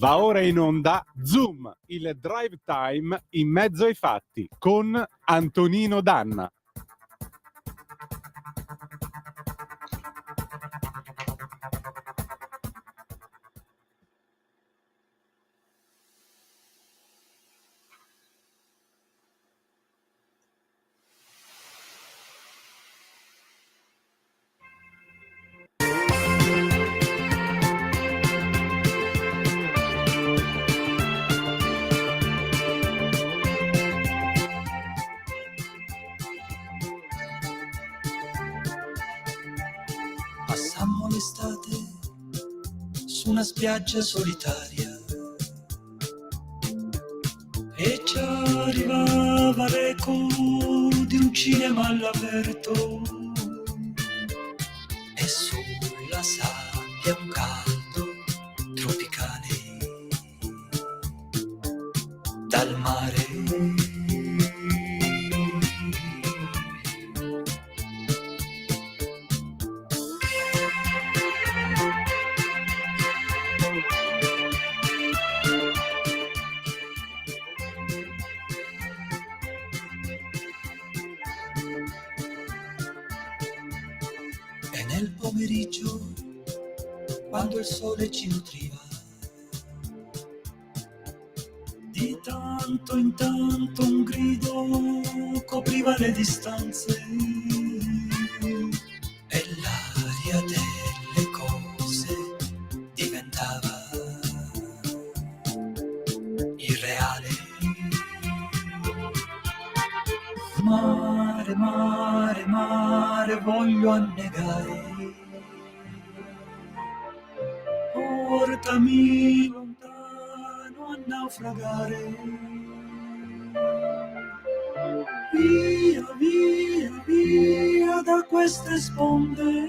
Va ora in onda Zoom, il drive time in mezzo ai fatti con Antonino Danna. Passammo l'estate su una spiaggia solitaria e ci arrivava l'eco di un cinema all'aperto e sulla sabbia un caldo tropicale dal mare. E nel pomeriggio, quando il sole ci nutriva, di tanto in tanto un grido copriva le distanze e l'aria delle cose diventava irreale. Mare, mare, mare, voglio annegare. Portami lontano a naufragare. Via, via, via da queste sponde.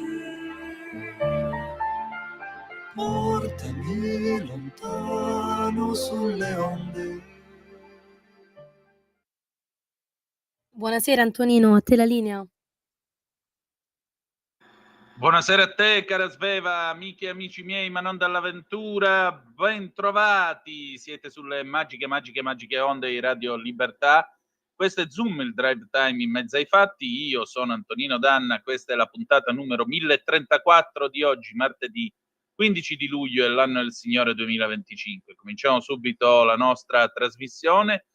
Portami lontano sulle onde. Buonasera Antonino, a te la linea. Buonasera a te, cara Sveva, amiche e amici miei, ma non dall'avventura, ben trovati, siete sulle magiche onde di Radio Libertà. Questo è Zoom, il drive time in mezzo ai fatti. Io sono Antonino Danna, questa è la puntata numero 1034 di oggi, martedì 15 di luglio, e l'anno del Signore 2025. Cominciamo subito la nostra trasmissione.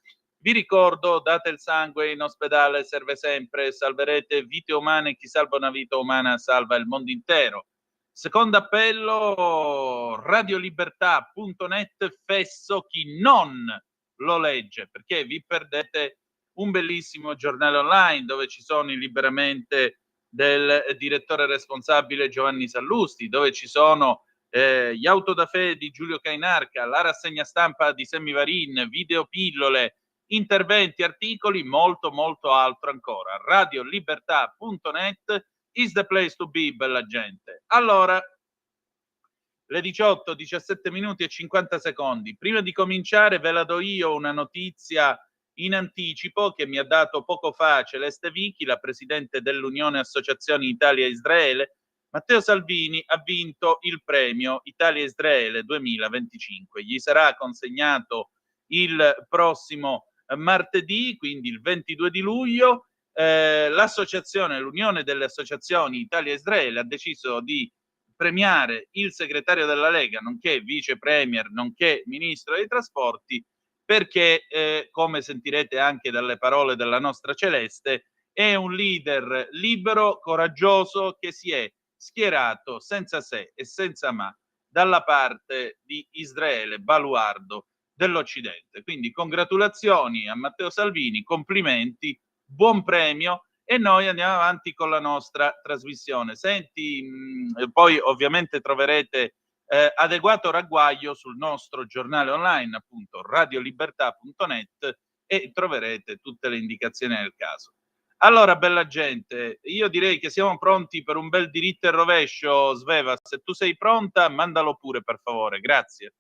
Vi ricordo, date il sangue, in ospedale serve sempre, salverete vite umane, chi salva una vita umana salva il mondo intero. Secondo appello, radiolibertà.net, fesso chi non lo legge, perché vi perdete un bellissimo giornale online dove ci sono i liberamente del direttore responsabile Giovanni Sallusti, dove ci sono gli autodafè di Giulio Cainarca, la rassegna stampa di Sammy Varin, videopillole, interventi, articoli, molto altro ancora. Radiolibertà.net is the place to be, bella gente. Allora, le 18, 17 minuti e 50 secondi. Prima di cominciare ve la do io una notizia in anticipo che mi ha dato poco fa Celeste Vichi, la presidente dell'Unione Associazioni Italia-Israele. Matteo Salvini ha vinto il premio Italia-Israele 2025. Gli sarà consegnato il prossimo martedì, quindi il 22 di luglio. L'Unione delle Associazioni Italia-Israele ha deciso di premiare il segretario della Lega, nonché vice premier, nonché ministro dei trasporti, perché, come sentirete anche dalle parole della nostra Celeste, è un leader libero, coraggioso, che si è schierato senza se e senza ma dalla parte di Israele, baluardo dell'Occidente. Quindi congratulazioni a Matteo Salvini, complimenti, buon premio, e noi andiamo avanti con la nostra trasmissione. Senti, poi ovviamente troverete adeguato ragguaglio sul nostro giornale online, appunto radiolibertà.net, e troverete tutte le indicazioni del caso. Allora, bella gente, io direi che siamo pronti per un bel diritto e rovescio. Sveva, se tu sei pronta, mandalo pure, per favore, grazie.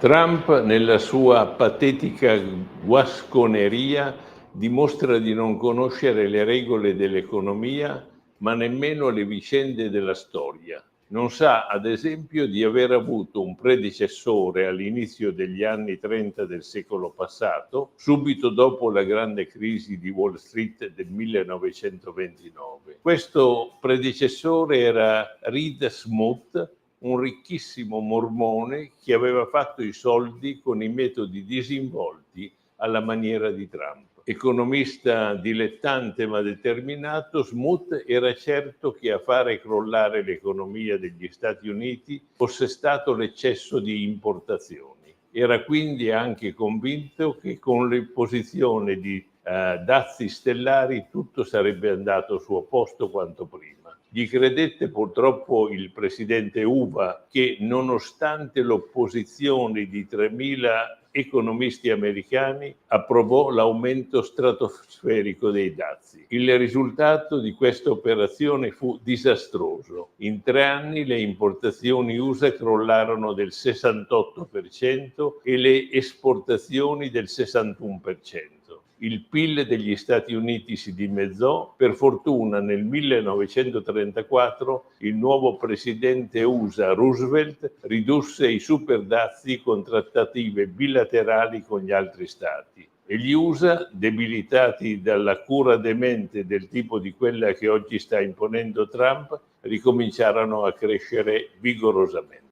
Trump, nella sua patetica guasconeria, dimostra di non conoscere le regole dell'economia, ma nemmeno le vicende della storia. Non sa, ad esempio, di aver avuto un predecessore all'inizio degli anni 30 del secolo passato, subito dopo la grande crisi di Wall Street del 1929. Questo predecessore era Reed Smoot, un ricchissimo mormone che aveva fatto i soldi con i metodi disinvolti alla maniera di Trump. Economista dilettante ma determinato, Smoot era certo che a fare crollare l'economia degli Stati Uniti fosse stato l'eccesso di importazioni. Era quindi anche convinto che con l'imposizione di dazi stellari tutto sarebbe andato al suo posto quanto prima. Gli credette purtroppo il presidente Uva che, nonostante l'opposizione di 3.000 economisti americani, approvò l'aumento stratosferico dei dazi. Il risultato di questa operazione fu disastroso. In 3 anni le importazioni USA crollarono del 68% e le esportazioni del 61%. Il PIL degli Stati Uniti si dimezzò. Per fortuna nel 1934 il nuovo presidente USA Roosevelt ridusse i superdazi con trattative bilaterali con gli altri stati. E gli USA, debilitati dalla cura demente del tipo di quella che oggi sta imponendo Trump, ricominciarono a crescere vigorosamente.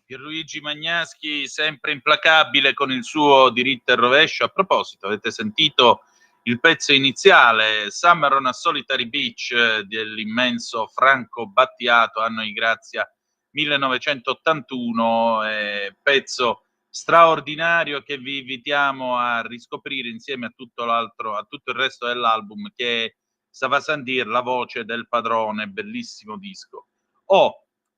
Pierluigi Magnaschi, sempre implacabile con il suo diritto e rovescio. A proposito, avete sentito il pezzo iniziale, Summer on a Solitary Beach, dell'immenso Franco Battiato, anno di grazia 1981, pezzo straordinario che vi invitiamo a riscoprire insieme a tutto il resto dell'album, che è Ça va sans dire, la voce del padrone, bellissimo disco.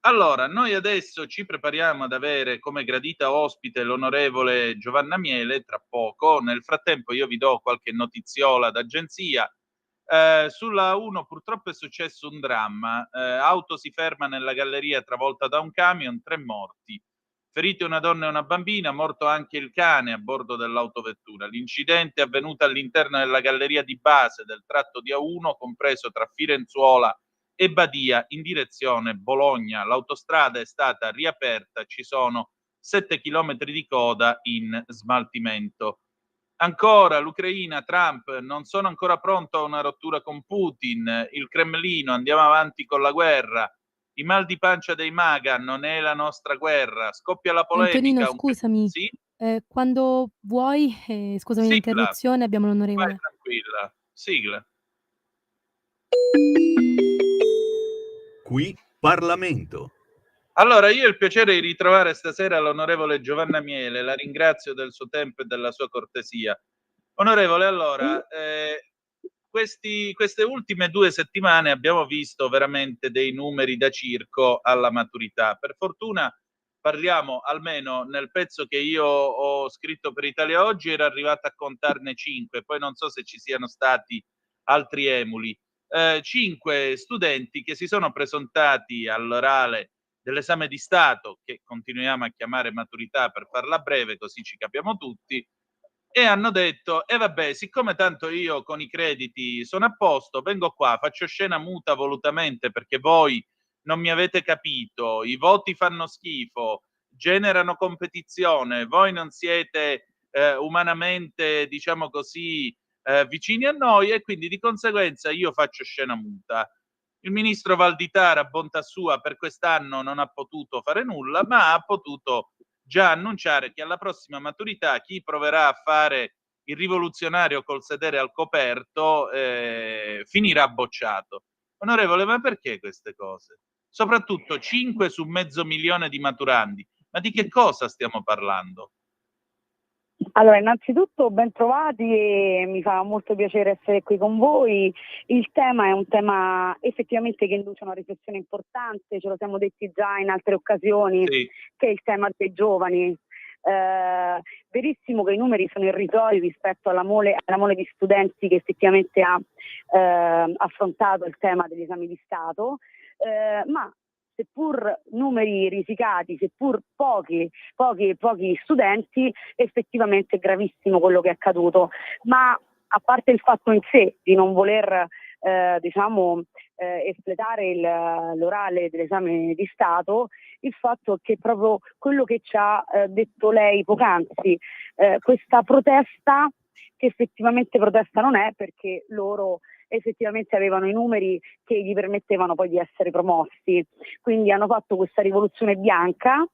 Allora, noi adesso ci prepariamo ad avere come gradita ospite l'onorevole Giovanna Miele tra poco. Nel frattempo io vi do qualche notiziola d'agenzia. Sulla 1 purtroppo è successo un dramma. Auto si ferma nella galleria travolta da un camion, 3 morti. Ferite una donna e una bambina, morto anche il cane a bordo dell'autovettura. L'incidente è avvenuto all'interno della galleria di base del tratto di A1, compreso tra Firenzuola e Badia in direzione Bologna. L'autostrada è stata riaperta, ci sono 7 chilometri di coda in smaltimento. Ancora l'Ucraina, Trump, non sono ancora pronto a una rottura con Putin, il Cremlino, andiamo avanti con la guerra, i mal di pancia dei MAGA, non è la nostra guerra, scoppia la polemica. Antonino, scusami, Sì? quando vuoi, scusami Sigla. l'interruzione, abbiamo Vai l'onorevole. tranquilla. Sigla. Qui Parlamento. Allora, io ho il piacere di ritrovare stasera l'onorevole Giovanna Miele, la ringrazio del suo tempo e della sua cortesia. Onorevole, allora, queste ultime 2 settimane abbiamo visto veramente dei numeri da circo alla maturità. Per fortuna parliamo, almeno nel pezzo che io ho scritto per Italia Oggi, era arrivato a contarne 5, poi non so se ci siano stati altri emuli. 5 studenti che si sono presentati all'orale dell'esame di Stato, che continuiamo a chiamare maturità per farla breve, così ci capiamo tutti, e hanno detto: vabbè, siccome tanto io con i crediti sono a posto, vengo qua, faccio scena muta volutamente perché voi non mi avete capito, i voti fanno schifo, generano competizione, voi non siete umanamente, diciamo così, vicini a noi, e quindi di conseguenza io faccio scena muta. Il ministro Valditara, bontà sua, per quest'anno non ha potuto fare nulla, ma ha potuto già annunciare che alla prossima maturità chi proverà a fare il rivoluzionario col sedere al coperto finirà bocciato. Onorevole, ma perché queste cose? Soprattutto 5 su 500.000 di maturandi. Ma di che cosa stiamo parlando? Allora, innanzitutto ben trovati e mi fa molto piacere essere qui con voi. Il tema è un tema effettivamente che induce a una riflessione importante, ce lo siamo detti già in altre occasioni, Sì. che è il tema dei giovani. Verissimo che i numeri sono irrisori rispetto alla mole di studenti che effettivamente ha affrontato il tema degli esami di Stato, ma seppur numeri risicati, seppur pochi studenti, effettivamente è gravissimo quello che è accaduto. Ma a parte il fatto in sé di non voler espletare l'orale dell'esame di Stato, il fatto è che proprio quello che ci ha detto lei poc'anzi, questa protesta, che effettivamente protesta non è, perché loro effettivamente avevano i numeri che gli permettevano poi di essere promossi, quindi hanno fatto questa rivoluzione bianca,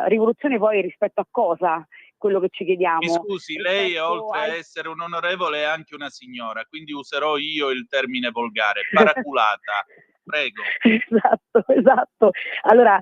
rivoluzione poi rispetto a cosa? Quello che ci chiediamo. Mi scusi, lei rispetto oltre a essere un onorevole è anche una signora, quindi userò io il termine volgare, paraculata. Prego. Esatto. Allora,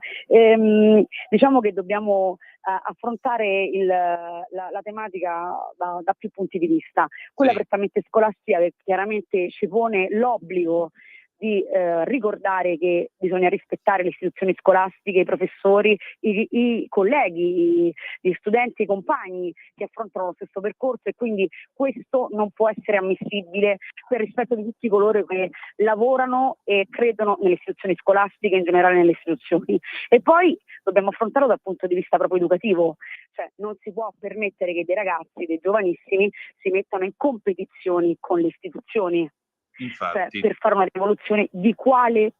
diciamo che dobbiamo affrontare la tematica da più punti di vista. Quella Sì. prettamente scolastica, che chiaramente ci pone l'obbligo di ricordare che bisogna rispettare le istituzioni scolastiche, i professori, i colleghi, gli studenti, i compagni che affrontano lo stesso percorso, e quindi questo non può essere ammissibile per rispetto di tutti coloro che lavorano e credono nelle istituzioni scolastiche, in generale nelle istituzioni. E poi dobbiamo affrontarlo dal punto di vista proprio educativo, cioè non si può permettere che dei ragazzi, dei giovanissimi, si mettano in competizioni con le istituzioni. Cioè, Infatti. per fare una rivoluzione di quale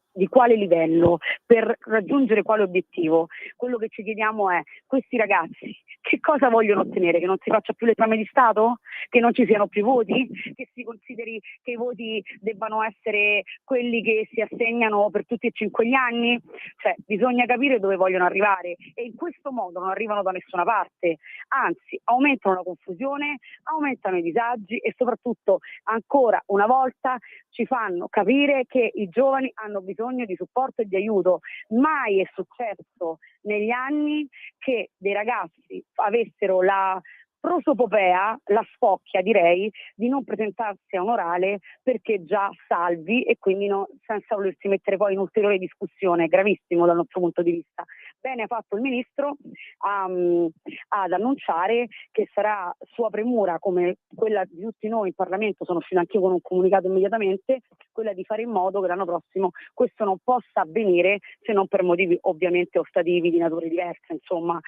livello, per raggiungere quale obiettivo. Quello che ci chiediamo è: questi ragazzi che cosa vogliono ottenere? Che non si faccia più l'esame di Stato? Che non ci siano più voti? Che si consideri che i voti debbano essere quelli che si assegnano per tutti e 5 gli anni? Cioè, bisogna capire dove vogliono arrivare, e in questo modo non arrivano da nessuna parte, anzi aumentano la confusione, aumentano i disagi, e soprattutto ancora una volta ci fanno capire che i giovani hanno bisogno di supporto e di aiuto. Mai è successo negli anni che dei ragazzi avessero la prosopopea, la spocchia direi, di non presentarsi a un orale perché già salvi, e quindi senza volersi mettere poi in ulteriore discussione. Gravissimo dal nostro punto di vista. Bene ha fatto il Ministro ad annunciare che sarà sua premura, come quella di tutti noi in Parlamento, sono uscita anch'io con un comunicato immediatamente, quella di fare in modo che l'anno prossimo questo non possa avvenire, se non per motivi ovviamente ostativi di natura diversa, insomma.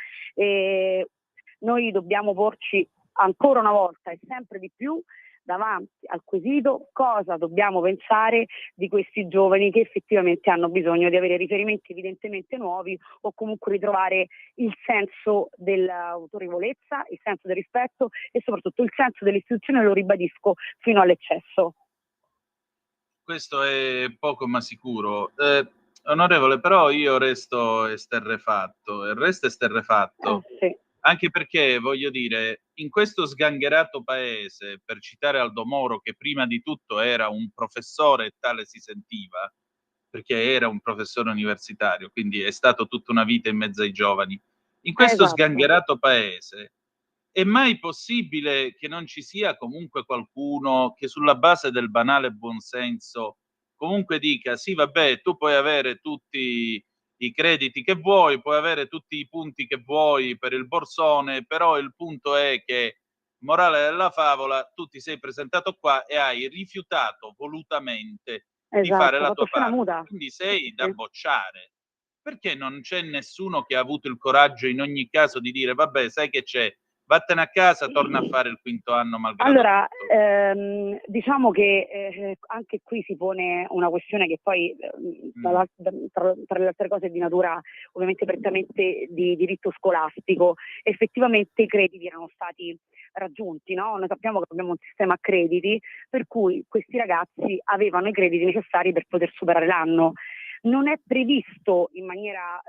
Noi dobbiamo porci ancora una volta e sempre di più davanti al quesito: cosa dobbiamo pensare di questi giovani che effettivamente hanno bisogno di avere riferimenti evidentemente nuovi, o comunque ritrovare il senso dell'autorevolezza, il senso del rispetto e soprattutto il senso dell'istituzione, lo ribadisco, fino all'eccesso. Questo è poco ma sicuro. Onorevole, però io resto esterrefatto, e resto esterrefatto Sì. anche perché, voglio dire, in questo sgangherato paese, per citare Aldo Moro, che prima di tutto era un professore e tale si sentiva, perché era un professore universitario, quindi è stato tutta una vita in mezzo ai giovani. In questo Esatto. sgangherato paese è mai possibile che non ci sia comunque qualcuno che, sulla base del banale buonsenso, comunque dica: sì, vabbè, tu puoi avere tutti i crediti che vuoi, puoi avere tutti i punti che vuoi per il borsone, però il punto è che, morale della favola, tu ti sei presentato qua e hai rifiutato volutamente di fare Esatto, la fatto tua scena parte, muta. quindi sei da Sì. bocciare. Perché non c'è nessuno che ha avuto il coraggio in ogni caso di dire: vabbè, sai che c'è, vattene a casa, torna a fare il quinto anno malgrado Allora, tutto. diciamo che anche qui si pone una questione che poi, tra le altre cose, è di natura ovviamente prettamente di diritto scolastico. Effettivamente i crediti erano stati raggiunti, no? Noi sappiamo che abbiamo un sistema a crediti, per cui questi ragazzi avevano i crediti necessari per poter superare l'anno. Non è previsto in maniera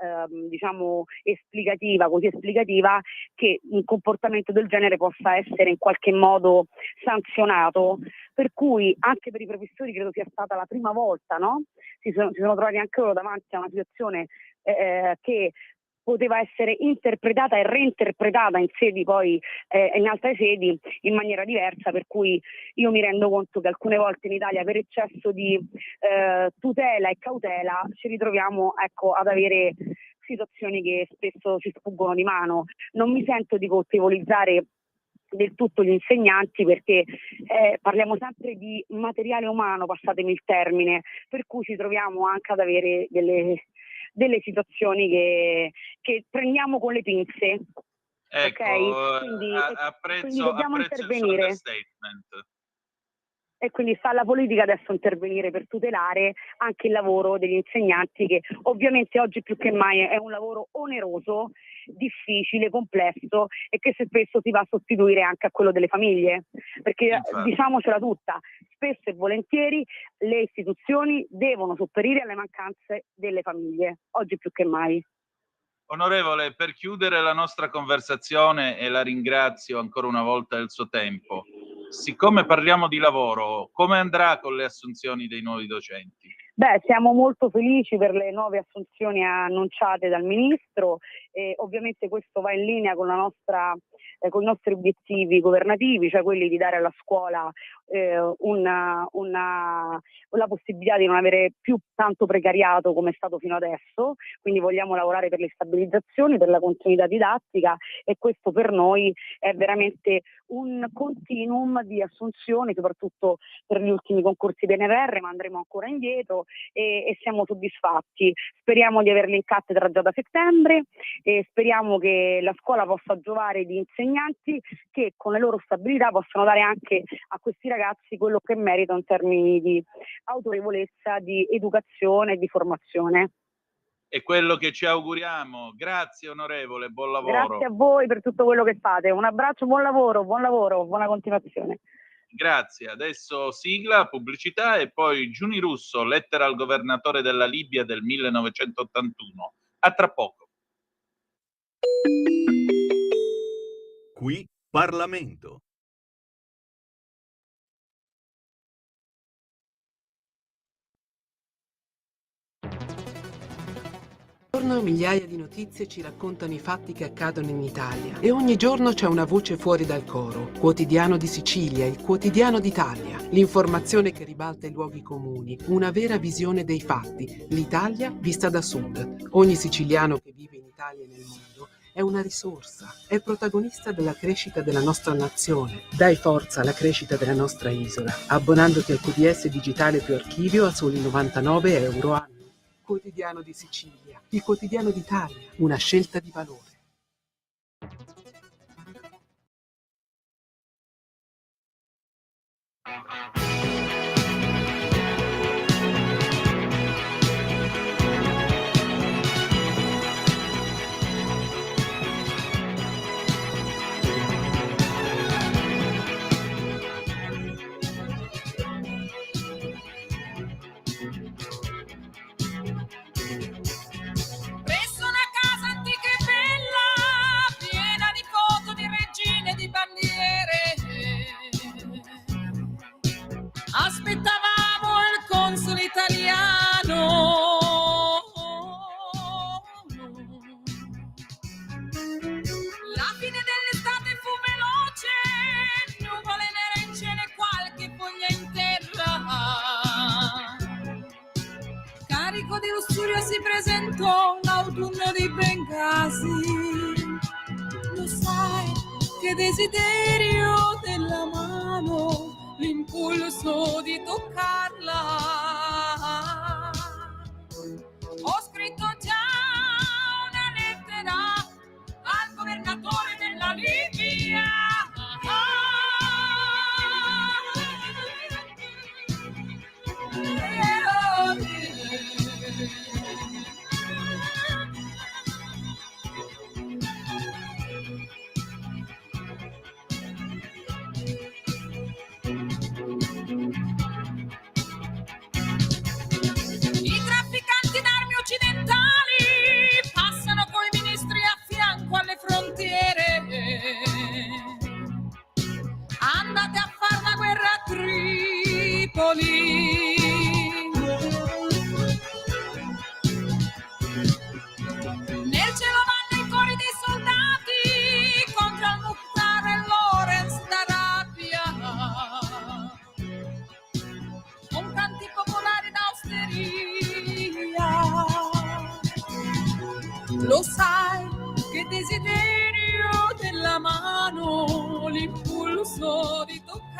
esplicativa, così esplicativa, che un comportamento del genere possa essere in qualche modo sanzionato, per cui anche per i professori credo sia stata la prima volta, no? Si sono trovati anche loro davanti a una situazione che poteva essere interpretata e reinterpretata in sedi poi in altre sedi in maniera diversa, per cui io mi rendo conto che alcune volte in Italia, per eccesso di tutela e cautela, ci ritroviamo ad avere situazioni che spesso ci sfuggono di mano. Non mi sento di colpevolizzare del tutto gli insegnanti, perché parliamo sempre di materiale umano, passatemi il termine, per cui ci troviamo anche ad avere delle situazioni che prendiamo con le pinze. Ecco, Ok? Quindi dobbiamo apprezzo il suo intervenire. understatement. E quindi sta alla politica adesso intervenire per tutelare anche il lavoro degli insegnanti, che ovviamente oggi più che mai è un lavoro oneroso, difficile, complesso e che spesso si va a sostituire anche a quello delle famiglie. Perché Infatti. diciamocela tutta, spesso e volentieri le istituzioni devono sopperire alle mancanze delle famiglie, oggi più che mai. Onorevole, per chiudere la nostra conversazione, e la ringrazio ancora una volta del suo tempo, siccome parliamo di lavoro, come andrà con le assunzioni dei nuovi docenti? Beh, siamo molto felici per le nuove assunzioni annunciate dal Ministro e ovviamente questo va in linea con con i nostri obiettivi governativi, cioè quelli di dare alla scuola la possibilità di non avere più tanto precariato come è stato fino adesso, quindi vogliamo lavorare per le stabilizzazioni, per la continuità didattica e questo per noi è veramente un continuum di assunzioni, soprattutto per gli ultimi concorsi PNRR, ma andremo ancora indietro e siamo soddisfatti. Speriamo di averli in cattedra già da settembre e speriamo che la scuola possa giovare di insegnanti che con le loro stabilità possano dare anche a questi ragazzi quello che meritano in termini di autorevolezza, di educazione e di formazione. È quello che ci auguriamo. Grazie onorevole, buon lavoro. Grazie a voi per tutto quello che fate. Un abbraccio, buon lavoro, buona continuazione. Grazie. Adesso sigla, pubblicità e poi Giuni Russo, lettera al governatore della Libia del 1981. A tra poco. Qui Parlamento. Ogni giorno migliaia di notizie ci raccontano i fatti che accadono in Italia e ogni giorno c'è una voce fuori dal coro. Quotidiano di Sicilia, il quotidiano d'Italia. L'informazione che ribalta i luoghi comuni, una vera visione dei fatti. L'Italia vista da sud. Ogni siciliano che vive in Italia e nel mondo è una risorsa, è protagonista della crescita della nostra nazione. Dai forza alla crescita della nostra isola, abbonandoti al QDS digitale più archivio a soli 99 euro anno. Quotidiano di Sicilia, il quotidiano d'Italia, una scelta di valore. Presso una casa antica e bella, piena di foto di regine e di bandiere, aspettavamo il console italiano. La fine dell'estate fu veloce, nuvole nere in cielo e qualche foglia in terra. Carico di lussuria si presentò l'autunno di Bengasi. Lo sai che desiderio della mano, l'impulso di toccarla. Ho scritto già una lettera al governatore della Libia. I trafficanti d'armi occidentali passano coi ministri a fianco alle frontiere. Andate a fare la guerra a Tripoli. Nel cielo vanno i cori dei soldati contro Al-Mukhtar e Lorenz d'Arabia, con canti popolari d'austeria. Lo sai che desiderio della mano, l'impulso di toccarla.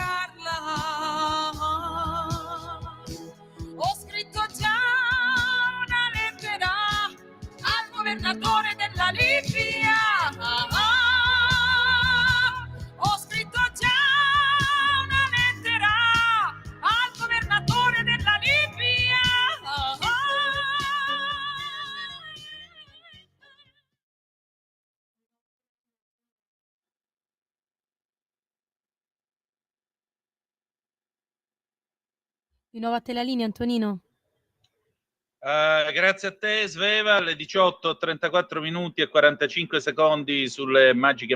Ho scritto già una lettera Di nuovo a te la linea, Antonino. Grazie a te Sveva, alle 18:34 minuti e 45 secondi sulle magiche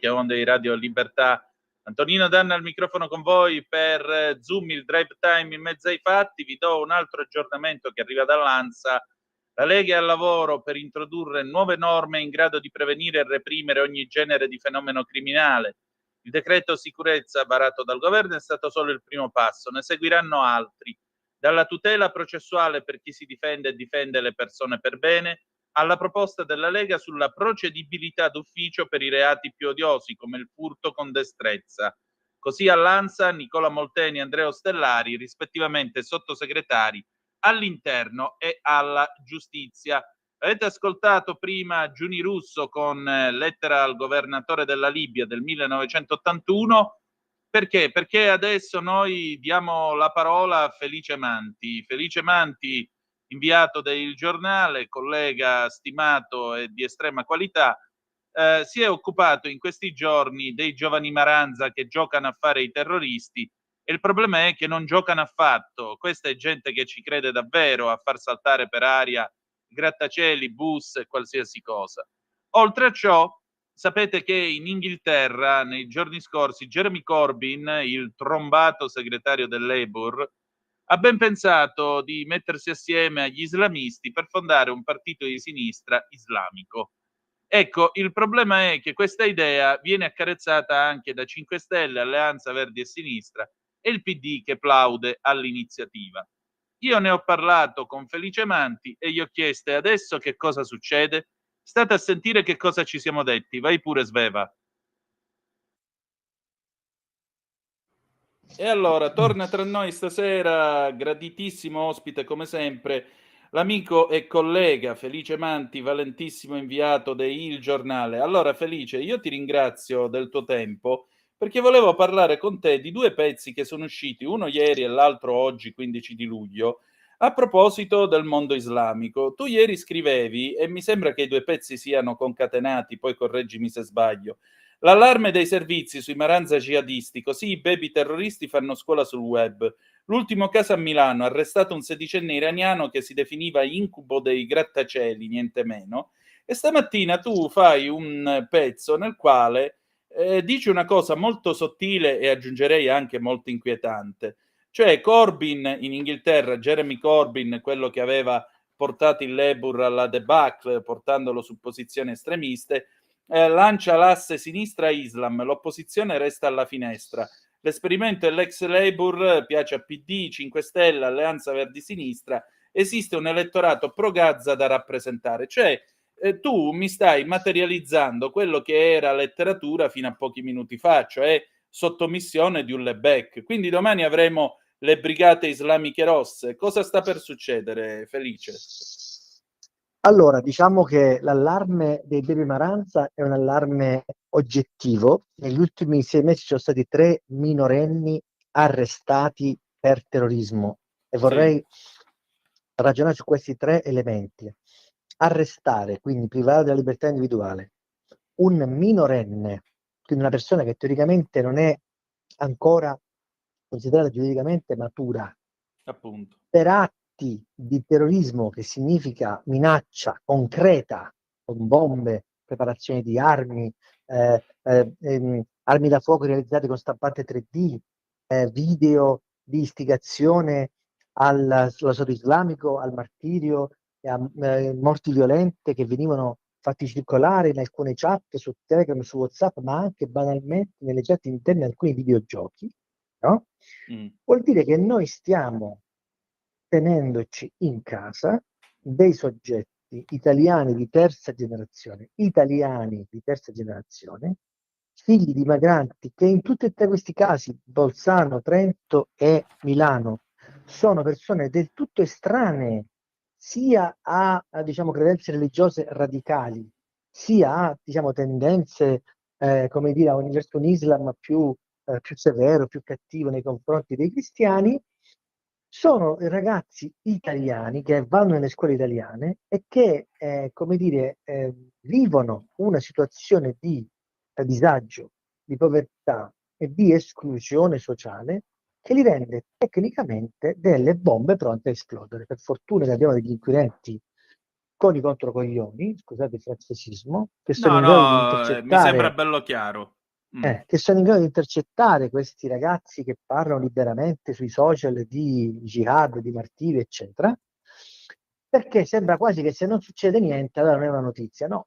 onde di Radio Libertà. Antonino Danna al microfono con voi per Zoom, il drive time in mezzo ai fatti. Vi do un altro aggiornamento che arriva dall'ANSA. La Lega è al lavoro per introdurre nuove norme in grado di prevenire e reprimere ogni genere di fenomeno criminale. Il decreto sicurezza varato dal governo è stato solo il primo passo, ne seguiranno altri. Dalla tutela processuale per chi si difende e difende le persone per bene, alla proposta della Lega sulla procedibilità d'ufficio per i reati più odiosi come il furto con destrezza. Così all'ANSA Nicola Molteni e Andrea Ostellari, rispettivamente sottosegretari all'interno e alla giustizia. Avete ascoltato prima Giuni Russo con lettera al governatore della Libia del 1981. Perché? Perché adesso noi diamo la parola a Felice Manti. Felice Manti, inviato del Giornale, collega stimato e di estrema qualità, si è occupato in questi giorni dei giovani Maranza che giocano a fare i terroristi e il problema è che non giocano affatto. Questa è gente che ci crede davvero a far saltare per aria grattacieli, bus e qualsiasi cosa. Oltre a ciò, sapete che in Inghilterra nei giorni scorsi Jeremy Corbyn, il trombato segretario del Labour, ha ben pensato di mettersi assieme agli islamisti per fondare un partito di sinistra islamico. Ecco, il problema è che questa idea viene accarezzata anche da 5 Stelle, Alleanza Verdi e Sinistra e il PD che plaude all'iniziativa. Io ne ho parlato con Felice Manti e gli ho chiesto: adesso che cosa succede? State a sentire che cosa ci siamo detti. Vai pure Sveva. E allora, torna tra noi stasera, graditissimo ospite come sempre, l'amico e collega Felice Manti, valentissimo inviato di Il Giornale. Allora Felice, io ti ringrazio del tuo tempo perché volevo parlare con te di 2 pezzi che sono usciti, uno ieri e l'altro oggi, 15 di luglio, a proposito del mondo islamico. Tu ieri scrivevi, e mi sembra che i 2 pezzi siano concatenati, poi correggimi se sbaglio: l'allarme dei servizi sui Maranza jihadisti, così i baby terroristi fanno scuola sul web. L'ultimo caso a Milano, arrestato un 16enne iraniano che si definiva incubo dei grattacieli, niente meno. E stamattina tu fai un pezzo nel quale dici una cosa molto sottile e aggiungerei anche molto inquietante. Cioè Corbyn in Inghilterra, Jeremy Corbyn, quello che aveva portato il Labour alla debacle, portandolo su posizioni estremiste, lancia l'asse sinistra-Islam, l'opposizione resta alla finestra. L'esperimento è l'ex Labour, piace a PD, 5 Stelle, Alleanza Verdi-Sinistra, esiste un elettorato pro-Gaza da rappresentare. Cioè, tu mi stai materializzando quello che era letteratura fino a pochi minuti fa, cioè sottomissione di un Lebec. Quindi domani avremo le brigate islamiche rosse. Cosa sta per succedere, Felice? Allora, diciamo che l'allarme dei baby Maranza è un allarme oggettivo. Negli ultimi 6 mesi ci sono stati 3 minorenni arrestati per terrorismo e vorrei ragionare su questi 3 elementi. Arrestare, quindi privare della libertà individuale, un minorenne, quindi una persona che teoricamente non è ancora considerata giuridicamente matura, appunto, per atti di terrorismo, che significa minaccia concreta con bombe, preparazione di armi, armi da fuoco realizzate con stampante 3D, video di istigazione all'Stato islamico, al martirio, a morti violente che venivano fatti circolare in alcune chat su Telegram, su WhatsApp, ma anche banalmente nelle chat interne di alcuni videogiochi, no? Vuol dire che noi stiamo tenendoci in casa dei soggetti italiani di terza generazione, figli di migranti, che in tutti e 3 questi casi, Bolzano, Trento e Milano, sono persone del tutto estranee sia a diciamo, credenze religiose radicali, sia a diciamo, tendenze, come dire, verso un Islam più severo, più cattivo nei confronti dei cristiani. Sono ragazzi italiani che vanno nelle scuole italiane e che, come dire, vivono una situazione di disagio, di povertà e di esclusione sociale che li rende tecnicamente delle bombe pronte a esplodere. Per fortuna che abbiamo degli inquirenti con i controcoglioni, scusate il francesismo, che sono No, in grado di mi sembra intercettare bello chiaro. che sono in grado di intercettare questi ragazzi che parlano liberamente sui social di jihad, di martiri, eccetera, perché sembra quasi che se non succede niente, allora non è una notizia. No,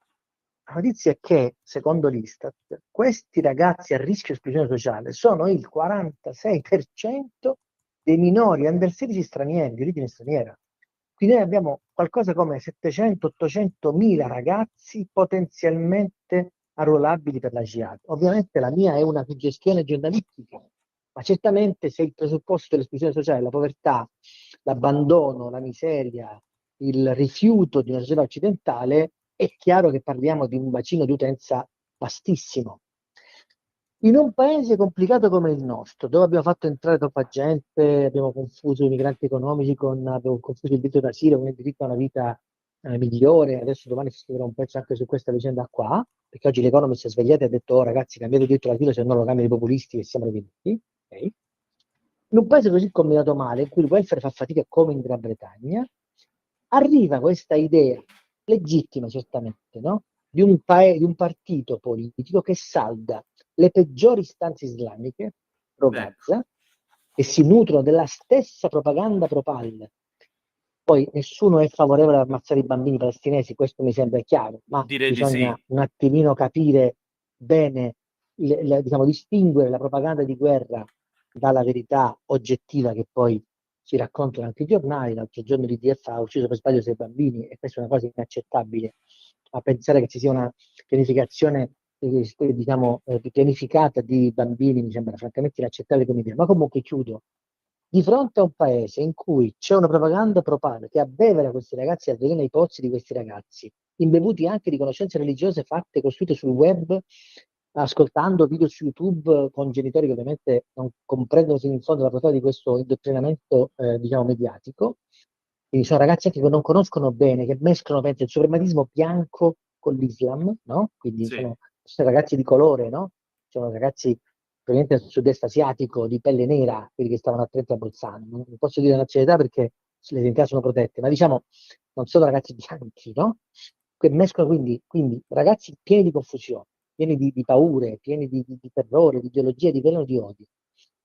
la notizia è che, secondo l'Istat, questi ragazzi a rischio esclusione sociale sono il 46% dei minori under 16 stranieri, di origine straniera. Quindi noi abbiamo qualcosa come 700-800 mila ragazzi potenzialmente arruolabili per la jihad. Ovviamente la mia è una suggestione giornalistica, ma certamente se il presupposto dell'esclusione sociale è la povertà, l'abbandono, la miseria, il rifiuto di una società occidentale, è chiaro che parliamo di un bacino di utenza vastissimo. In un paese complicato come il nostro, dove abbiamo fatto entrare troppa gente, abbiamo confuso i migranti economici abbiamo confuso il diritto d'asilo con il diritto a una vita migliore, adesso domani si scriverà un pezzo anche su questa vicenda qua, perché oggi l'Economist si è svegliato e ha detto, oh ragazzi, cambiate il diritto d'asilo, se no lo cambiano i populisti e siamo rovinati. Okay? In un paese così combinato male, in cui il welfare fa fatica come in Gran Bretagna, arriva questa idea, legittima certamente, no? Di un partito politico che salda le peggiori istanze islamiche pro Gaza, che si nutrono della stessa propaganda pro-Pal. Poi nessuno è favorevole ad ammazzare i bambini palestinesi, questo mi sembra chiaro, ma Direi di bisogna sì. un attimino capire bene, diciamo, distinguere la propaganda di guerra dalla verità oggettiva che poi si raccontano anche i giornali. L'altro giorno l'IDF ha ucciso per sbaglio 6 bambini e questa è una cosa inaccettabile. A pensare che ci sia una pianificazione diciamo, pianificata di bambini mi sembra francamente inaccettabile come idea. Ma comunque chiudo. Di fronte a un paese in cui c'è una propaganda pro-Pal che abbevera questi ragazzi e avvelena i pozzi di questi ragazzi, imbevuti anche di conoscenze religiose fatte, costruite sul web, ascoltando video su YouTube con genitori che ovviamente non comprendono fino in fondo la portata di questo indottrinamento diciamo mediatico. Quindi sono ragazzi anche che non conoscono bene, che mescolano penso, il suprematismo bianco con l'Islam, no? Quindi sono ragazzi di colore, no? Sono ragazzi provenienti dal sud-est asiatico di pelle nera, quelli che stavano attenti a Bolzano. Non posso dire la nazionalità perché le identità sono protette, ma diciamo non sono ragazzi bianchi, no? Che mescolano quindi ragazzi pieni di confusione, pieni di paure, pieni di terrore, di ideologia, di veleno, di odio.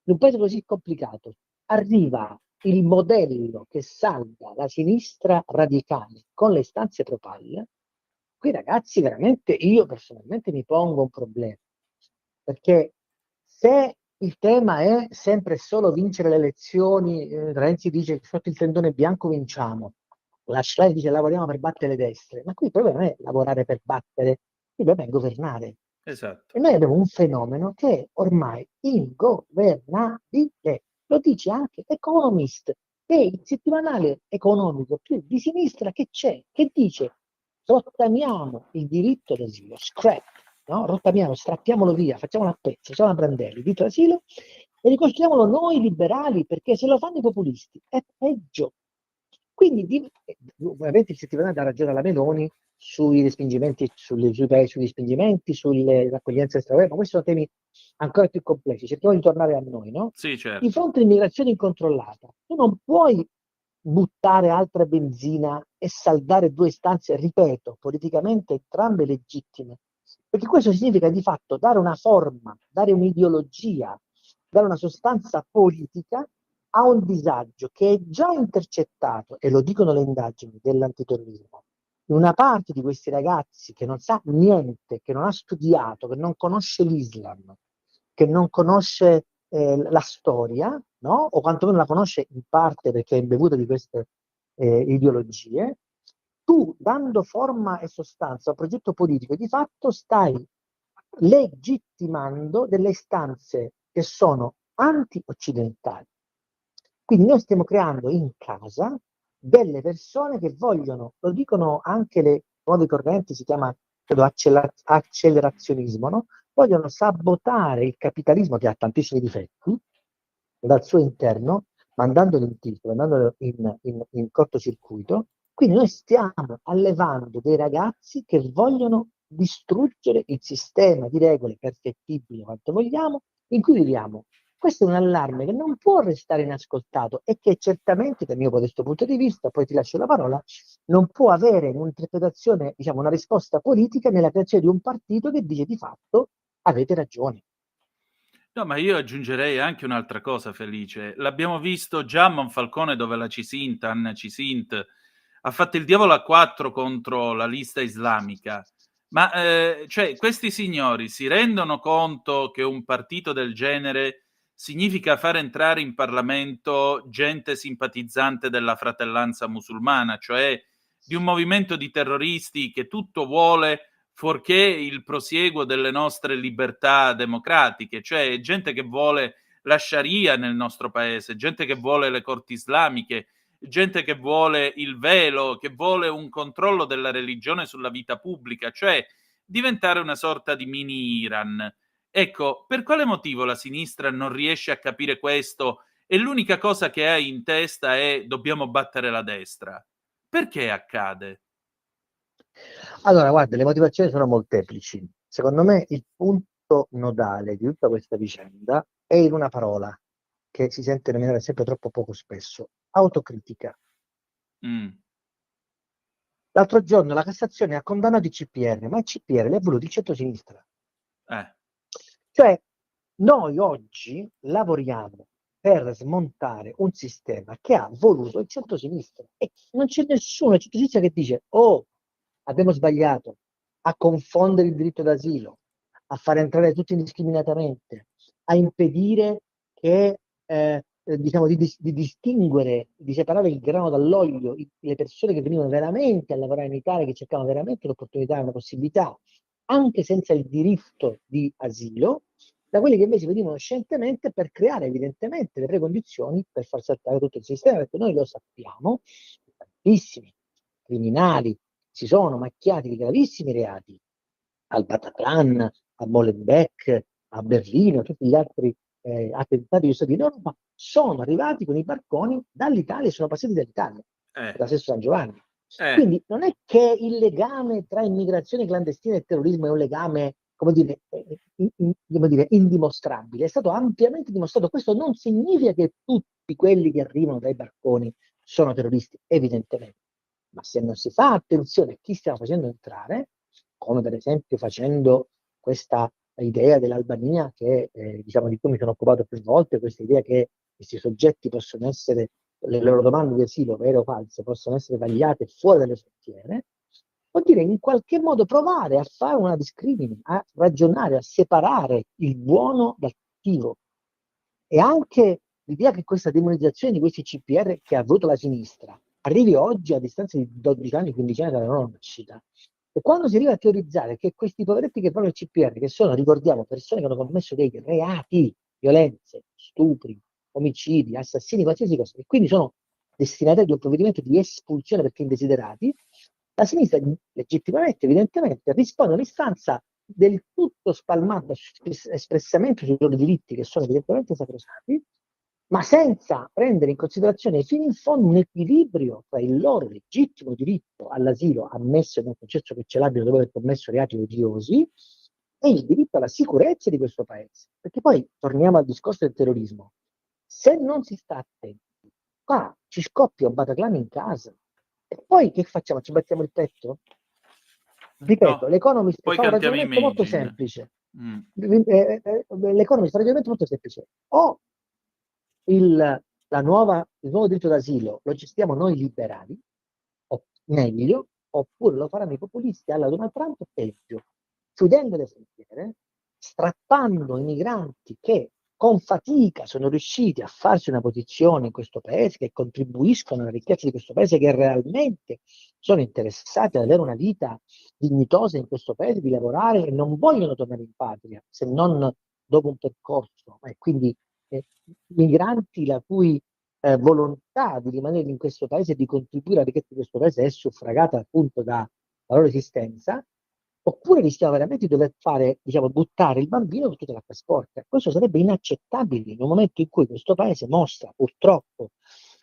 In un paese così complicato arriva il modello che salva la sinistra radicale con le istanze pro-Pal. Qui ragazzi veramente io personalmente mi pongo un problema, perché se il tema è sempre solo vincere le elezioni, Renzi dice che sotto il tendone bianco vinciamo, la Schlein dice lavoriamo per battere le destre, ma qui il problema non è lavorare per battere, il problema è governare. Esatto. E noi abbiamo un fenomeno che è ormai ingovernabile, lo dice anche Economist, che è il settimanale economico più di sinistra che c'è, che dice rottamiamo il diritto d'asilo, scrap, no? Rottamiamo, strappiamolo via, facciamolo a pezzi, facciamo a brandelli, il diritto d'asilo, e ricostruiamolo noi liberali, perché se lo fanno i populisti è peggio. Quindi ovviamente il settimanale dà ragione alla Meloni sui respingimenti, sugli respingimenti, sulle raccoglienze extraeuropee, ma questi sono temi ancora più complessi. Cerchiamo di tornare a noi, no? Sì, certo. Di fronte all'immigrazione incontrollata, tu non puoi buttare altra benzina e saldare due istanze, ripeto, politicamente entrambe legittime, perché questo significa di fatto dare una forma, dare un'ideologia, dare una sostanza politica a un disagio che è già intercettato, e lo dicono le indagini dell'antiterrorismo, in una parte di questi ragazzi che non sa niente, che non ha studiato, che non conosce l'Islam, che non conosce la storia, no? O quantomeno la conosce in parte perché è imbevuta di queste ideologie, tu dando forma e sostanza a un progetto politico di fatto stai legittimando delle istanze che sono anti-occidentali. Quindi noi stiamo creando in casa delle persone che vogliono, lo dicono anche le nuove correnti, si chiama credo accelerazionismo, no? Vogliono sabotare il capitalismo che ha tantissimi difetti dal suo interno, mandandolo in tilt, mandandolo in cortocircuito. Quindi noi stiamo allevando dei ragazzi che vogliono distruggere il sistema di regole perfettibili quanto vogliamo in cui viviamo. questo è un allarme che non può restare inascoltato e che certamente, dal mio modesto punto di vista, poi ti lascio la parola, non può avere un'interpretazione, diciamo, una risposta politica nella creazione di un partito che dice di fatto avete ragione. No, ma io aggiungerei anche un'altra cosa, Felice. L'abbiamo visto già a Monfalcone, dove la Anna Cisint ha fatto il diavolo a 4 contro la lista islamica. Ma cioè, questi signori si rendono conto che un partito del genere significa far entrare in Parlamento gente simpatizzante della fratellanza musulmana, cioè di un movimento di terroristi che tutto vuole fuorché il prosieguo delle nostre libertà democratiche, cioè gente che vuole la Sharia nel nostro paese, gente che vuole le corti islamiche, gente che vuole il velo, che vuole un controllo della religione sulla vita pubblica, cioè diventare una sorta di mini Iran. Ecco, per quale motivo la sinistra non riesce a capire questo e l'unica cosa che ha in testa è dobbiamo battere la destra? Perché accade? Allora, guarda, le motivazioni sono molteplici. Secondo me il punto nodale di tutta questa vicenda è in una parola che si sente nominare sempre troppo poco spesso: autocritica. Mm. L'altro giorno la Cassazione ha condannato i CPR, ma i CPR li ha voluti il centro-sinistra. Cioè, noi oggi lavoriamo per smontare un sistema che ha voluto il centro-sinistra e non c'è nessuno centro-sinistra che dice: oh, abbiamo sbagliato a confondere il diritto d'asilo, a far entrare tutti indiscriminatamente, a impedire che diciamo di distinguere, di separare il grano dall'olio, le persone che venivano veramente a lavorare in Italia, che cercavano veramente un'opportunità, una possibilità, anche senza il diritto di asilo, da quelli che invece venivano scientemente per creare evidentemente le precondizioni per far saltare tutto il sistema, perché noi lo sappiamo, tantissimi criminali si sono macchiati di gravissimi reati al Bataclan, a Molenbeek, a Berlino, a tutti gli altri attentati degli Stati Uniti d'Europa, sono arrivati con i barconi dall'Italia e sono passati dall'Italia, da Sesto San Giovanni. Quindi non è che il legame tra immigrazione clandestina e terrorismo è un legame, come dire, indimostrabile. È stato ampiamente dimostrato. Questo non significa che tutti quelli che arrivano dai barconi sono terroristi, evidentemente. Ma se non si fa attenzione a chi stiamo facendo entrare, come per esempio facendo questa idea dell'Albania, che diciamo di cui mi sono occupato più volte, questa idea che questi soggetti possono essere, le loro domande di asilo, vere o false, possono essere vagliate fuori dalle frontiere, vuol dire in qualche modo provare a fare una discrimine, a ragionare, a separare il buono dal cattivo. E anche l'idea che questa demonizzazione di questi CPR che ha avuto la sinistra arrivi oggi a distanza di 12 anni, 15 anni dalla loro nascita. E quando si arriva a teorizzare che questi poveretti che fanno il CPR, che sono, ricordiamo, persone che hanno commesso dei reati, violenze, stupri, omicidi, assassini, qualsiasi cosa, e quindi sono destinatari di un provvedimento di espulsione perché indesiderati, la sinistra legittimamente, evidentemente, risponde a un'istanza del tutto spalmata espressamente sui loro diritti, che sono evidentemente sacrosanti, ma senza prendere in considerazione fino in fondo un equilibrio tra il loro legittimo diritto all'asilo, ammesso e non concesso che ce l'abbiano dopo aver commesso reati odiosi, e il diritto alla sicurezza di questo paese. Perché poi torniamo al discorso del terrorismo. Se non si sta attenti, qua ci scoppia un Bataclan in casa. E poi che facciamo? Ci battiamo il petto? Ripeto, No, l'Economist poi fa un cantiamo ragionamento molto Imagine. semplice. L'Economist fa un ragionamento molto semplice. O il nuovo diritto d'asilo lo gestiamo noi liberali, o meglio, oppure lo faranno i populisti alla Donald Trump, peggio, chiudendo le frontiere, strappando i migranti che con fatica sono riusciti a farsi una posizione in questo paese, che contribuiscono alla ricchezza di questo paese, che realmente sono interessati ad avere una vita dignitosa in questo paese, di lavorare e non vogliono tornare in patria, se non dopo un percorso. E quindi migranti la cui volontà di rimanere in questo paese e di contribuire alla ricchezza di questo paese è suffragata appunto dalla loro esistenza, oppure rischiamo veramente di dover fare, diciamo, buttare il bambino con tutta l'acqua sporca. Questo sarebbe inaccettabile in un momento in cui questo paese mostra purtroppo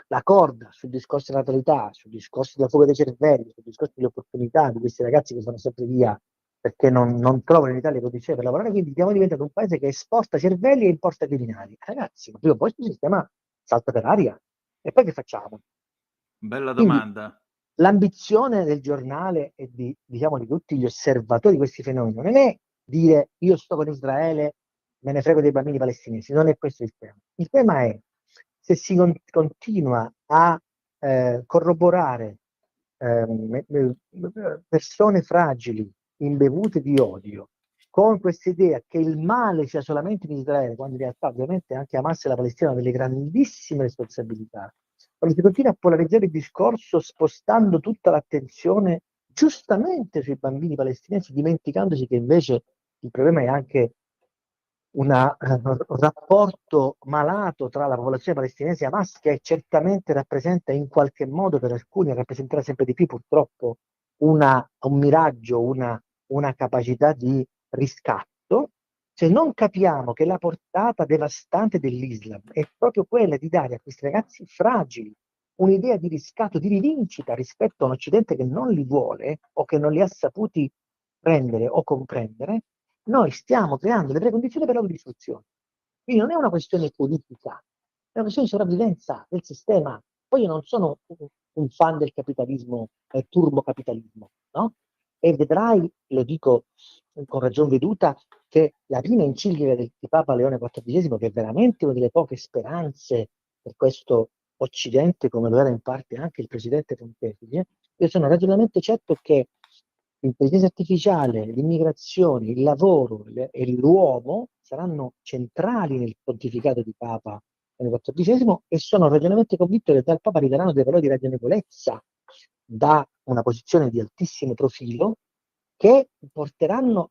la corda sul discorso della natalità, sul discorso della fuga dei cervelli, sul discorso delle opportunità di questi ragazzi che vanno sempre via perché non trovano in Italia condizioni per lavorare, quindi stiamo diventando un paese che esporta cervelli e importa criminali. Ragazzi, ma prima o poi questo sistema salta per aria. E poi che facciamo? Bella Quindi domanda. l'ambizione del giornale e diciamo, di tutti gli osservatori di questi fenomeni non è dire io sto con Israele, me ne frego dei bambini palestinesi, non è questo il tema. Il tema è se si continua a corroborare persone fragili, imbevute di odio, con questa idea che il male sia solamente in Israele, quando in realtà ovviamente anche Hamas e la Palestina hanno delle grandissime responsabilità. Quando si continua a polarizzare il discorso spostando tutta l'attenzione giustamente sui bambini palestinesi, dimenticandosi che invece il problema è anche un rapporto malato tra la popolazione palestinese e Hamas, che certamente rappresenta in qualche modo per alcuni, e rappresenterà sempre di più purtroppo, un miraggio, una capacità di riscatto. Se non capiamo che la portata devastante dell'Islam è proprio quella di dare a questi ragazzi fragili un'idea di riscatto, di rivincita rispetto a un Occidente che non li vuole o che non li ha saputi prendere o comprendere, noi stiamo creando le precondizioni per l'autodistruzione. Quindi non è una questione politica, è una questione di sopravvivenza del sistema. Poi io non sono un fan del capitalismo, turbocapitalismo, no? E vedrai, lo dico con ragion veduta, che la prima enciclica di Papa Leone XIV, che è veramente una delle poche speranze per questo Occidente, come lo era in parte anche il presidente Pontefice, io sono ragionalmente certo che l'intelligenza artificiale, l'immigrazione, il lavoro e l'uomo saranno centrali nel pontificato di Papa Leone XIV, e sono ragionalmente convinto che dal Papa arriveranno dei valori di ragionevolezza da una posizione di altissimo profilo che dovranno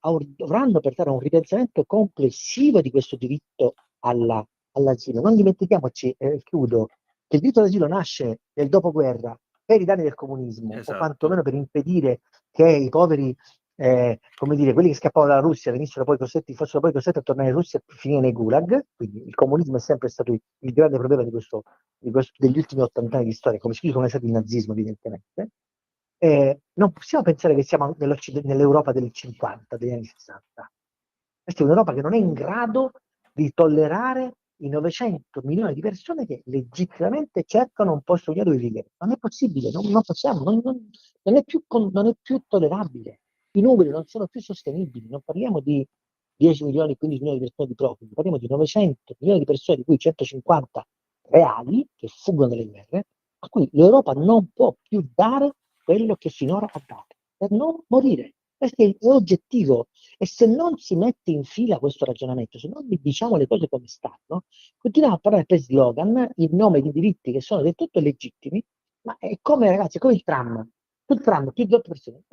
portare a un ripensamento complessivo di questo diritto all'asilo. Non dimentichiamoci, chiudo, che il diritto all'asilo nasce nel dopoguerra per i danni del comunismo, o quantomeno per impedire che i poveri, come dire, quelli che scappavano dalla Russia fossero poi costretti a tornare in Russia e finire nei gulag. Quindi il comunismo è sempre stato il grande problema degli ultimi 80 anni di storia, come è stato il nazismo evidentemente. Non possiamo pensare che siamo nell'Europa del 50, degli anni 60. Questa è un'Europa che non è in grado di tollerare i 900 milioni di persone che legittimamente cercano un posto dove vivere. Non è possibile, non possiamo, non è più tollerabile. I numeri non sono più sostenibili, non parliamo di 10 milioni, 15 milioni di persone di profughi, parliamo di 900 milioni di persone, di cui 150 reali, che fuggono dalle guerre, a cui l'Europa non può più dare quello che finora ha dato, per non morire. Questo è oggettivo, e se non si mette in fila questo ragionamento, se non diciamo le cose come stanno, continuiamo a parlare per slogan in nome di diritti che sono del tutto legittimi, ma è come, ragazzi, è come il tram. Sul tram più di 8 persone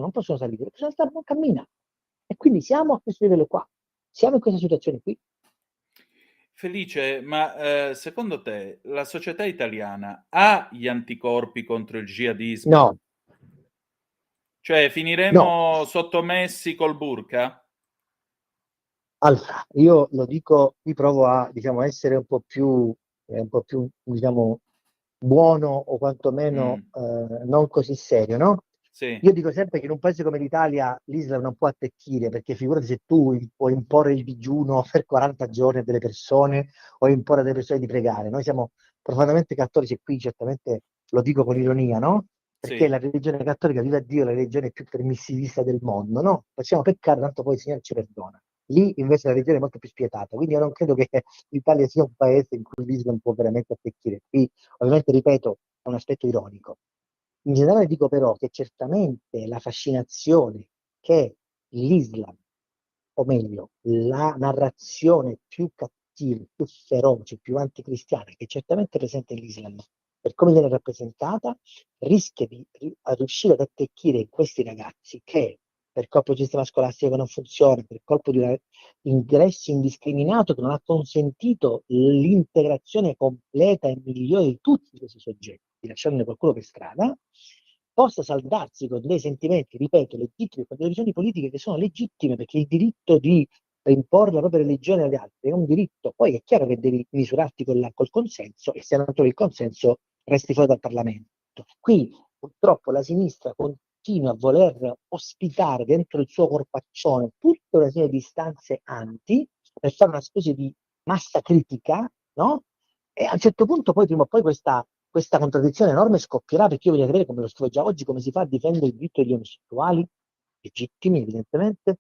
non possono salire, perché il tram non cammina. E quindi siamo a questo livello qua, siamo in questa situazione qui. Felice, ma secondo te la società italiana ha gli anticorpi contro il jihadismo? No. Cioè finiremo sottomessi col burqa? Allora, io lo dico, qui provo a, diciamo, essere un po' più diciamo, buono, o quantomeno non così serio, no? Sì. Io dico sempre che in un paese come l'Italia l'Islam non può attecchire, perché figurati se tu puoi imporre il digiuno per 40 giorni a delle persone, o imporre a delle persone di pregare. Noi siamo profondamente cattolici, e qui certamente lo dico con ironia, no? Perché Sì. la religione cattolica, viva Dio, è la religione più permissivista del mondo, no? Facciamo peccare, tanto poi il Signore ci perdona. Lì invece la religione è molto più spietata, quindi io non credo che l'Italia sia un paese in cui l'Islam può veramente attecchire. Qui, ovviamente, ripeto, è un aspetto ironico. In generale dico però che certamente la fascinazione che l'Islam, o meglio, la narrazione più cattiva, più feroce, più anticristiana, che è certamente presente nell'Islam, per come viene rappresentata, rischia di riuscire ad attecchire in questi ragazzi che, per colpo di sistema scolastico che non funziona, per colpo di un ingresso indiscriminato che non ha consentito l'integrazione completa e migliore di tutti questi soggetti, lasciandone qualcuno per strada, possa saldarsi con dei sentimenti, ripeto, legittimi, con delle visioni politiche che sono legittime, perché il diritto di imporre la propria religione agli altri è un diritto. Poi è chiaro che devi misurarti col consenso, e se non trovi il consenso resti fuori dal Parlamento. Qui purtroppo la sinistra continua a voler ospitare dentro il suo corpaccione tutta una serie di istanze anti per fare una specie di massa critica, no? E a un certo punto poi prima o poi questa contraddizione enorme scoppierà, perché io voglio vedere, come lo scrivo già oggi, come si fa a difendere il diritto degli omosessuali, legittimi evidentemente,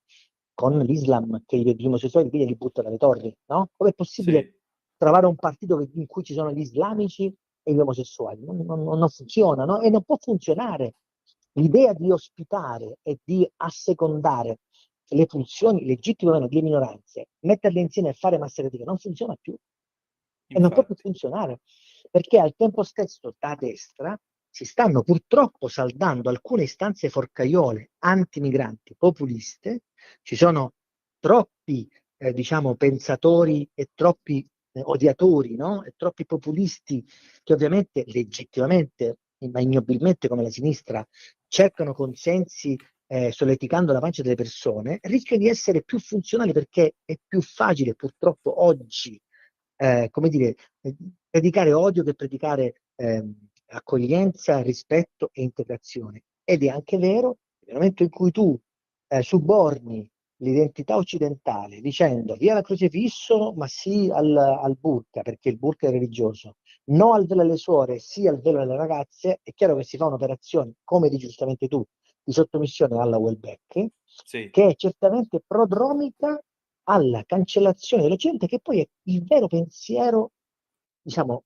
con l'Islam che gli omosessuali li butta dalle torri, no? Com'è possibile Sì. trovare un partito in cui ci sono gli islamici e gli omosessuali? Non funziona, no? E non può funzionare. L'idea di ospitare e di assecondare le pulsioni legittime o meno delle minoranze, metterle insieme e fare massa critica, non funziona più. E non può più Infatti. funzionare, perché al tempo stesso da destra si stanno purtroppo saldando alcune istanze forcaiole antimigranti populiste. Ci sono troppi diciamo pensatori e troppi odiatori, no? E troppi populisti che ovviamente legittimamente, ma ignobilmente come la sinistra, cercano consensi solleticando la pancia delle persone, rischiano di essere più funzionali, perché è più facile purtroppo oggi come dire, predicare odio che predicare accoglienza, rispetto e integrazione. Ed è anche vero che nel momento in cui tu suborni l'identità occidentale dicendo via la crocifisso, ma sì al burqa, perché il burqa è religioso, no al velo alle suore, sì al velo alle ragazze, è chiaro che si fa un'operazione, come dici giustamente tu, di sottomissione alla Welbeck, Sì. che è certamente prodromica alla cancellazione dell'Occidente, che poi è il vero pensiero, diciamo,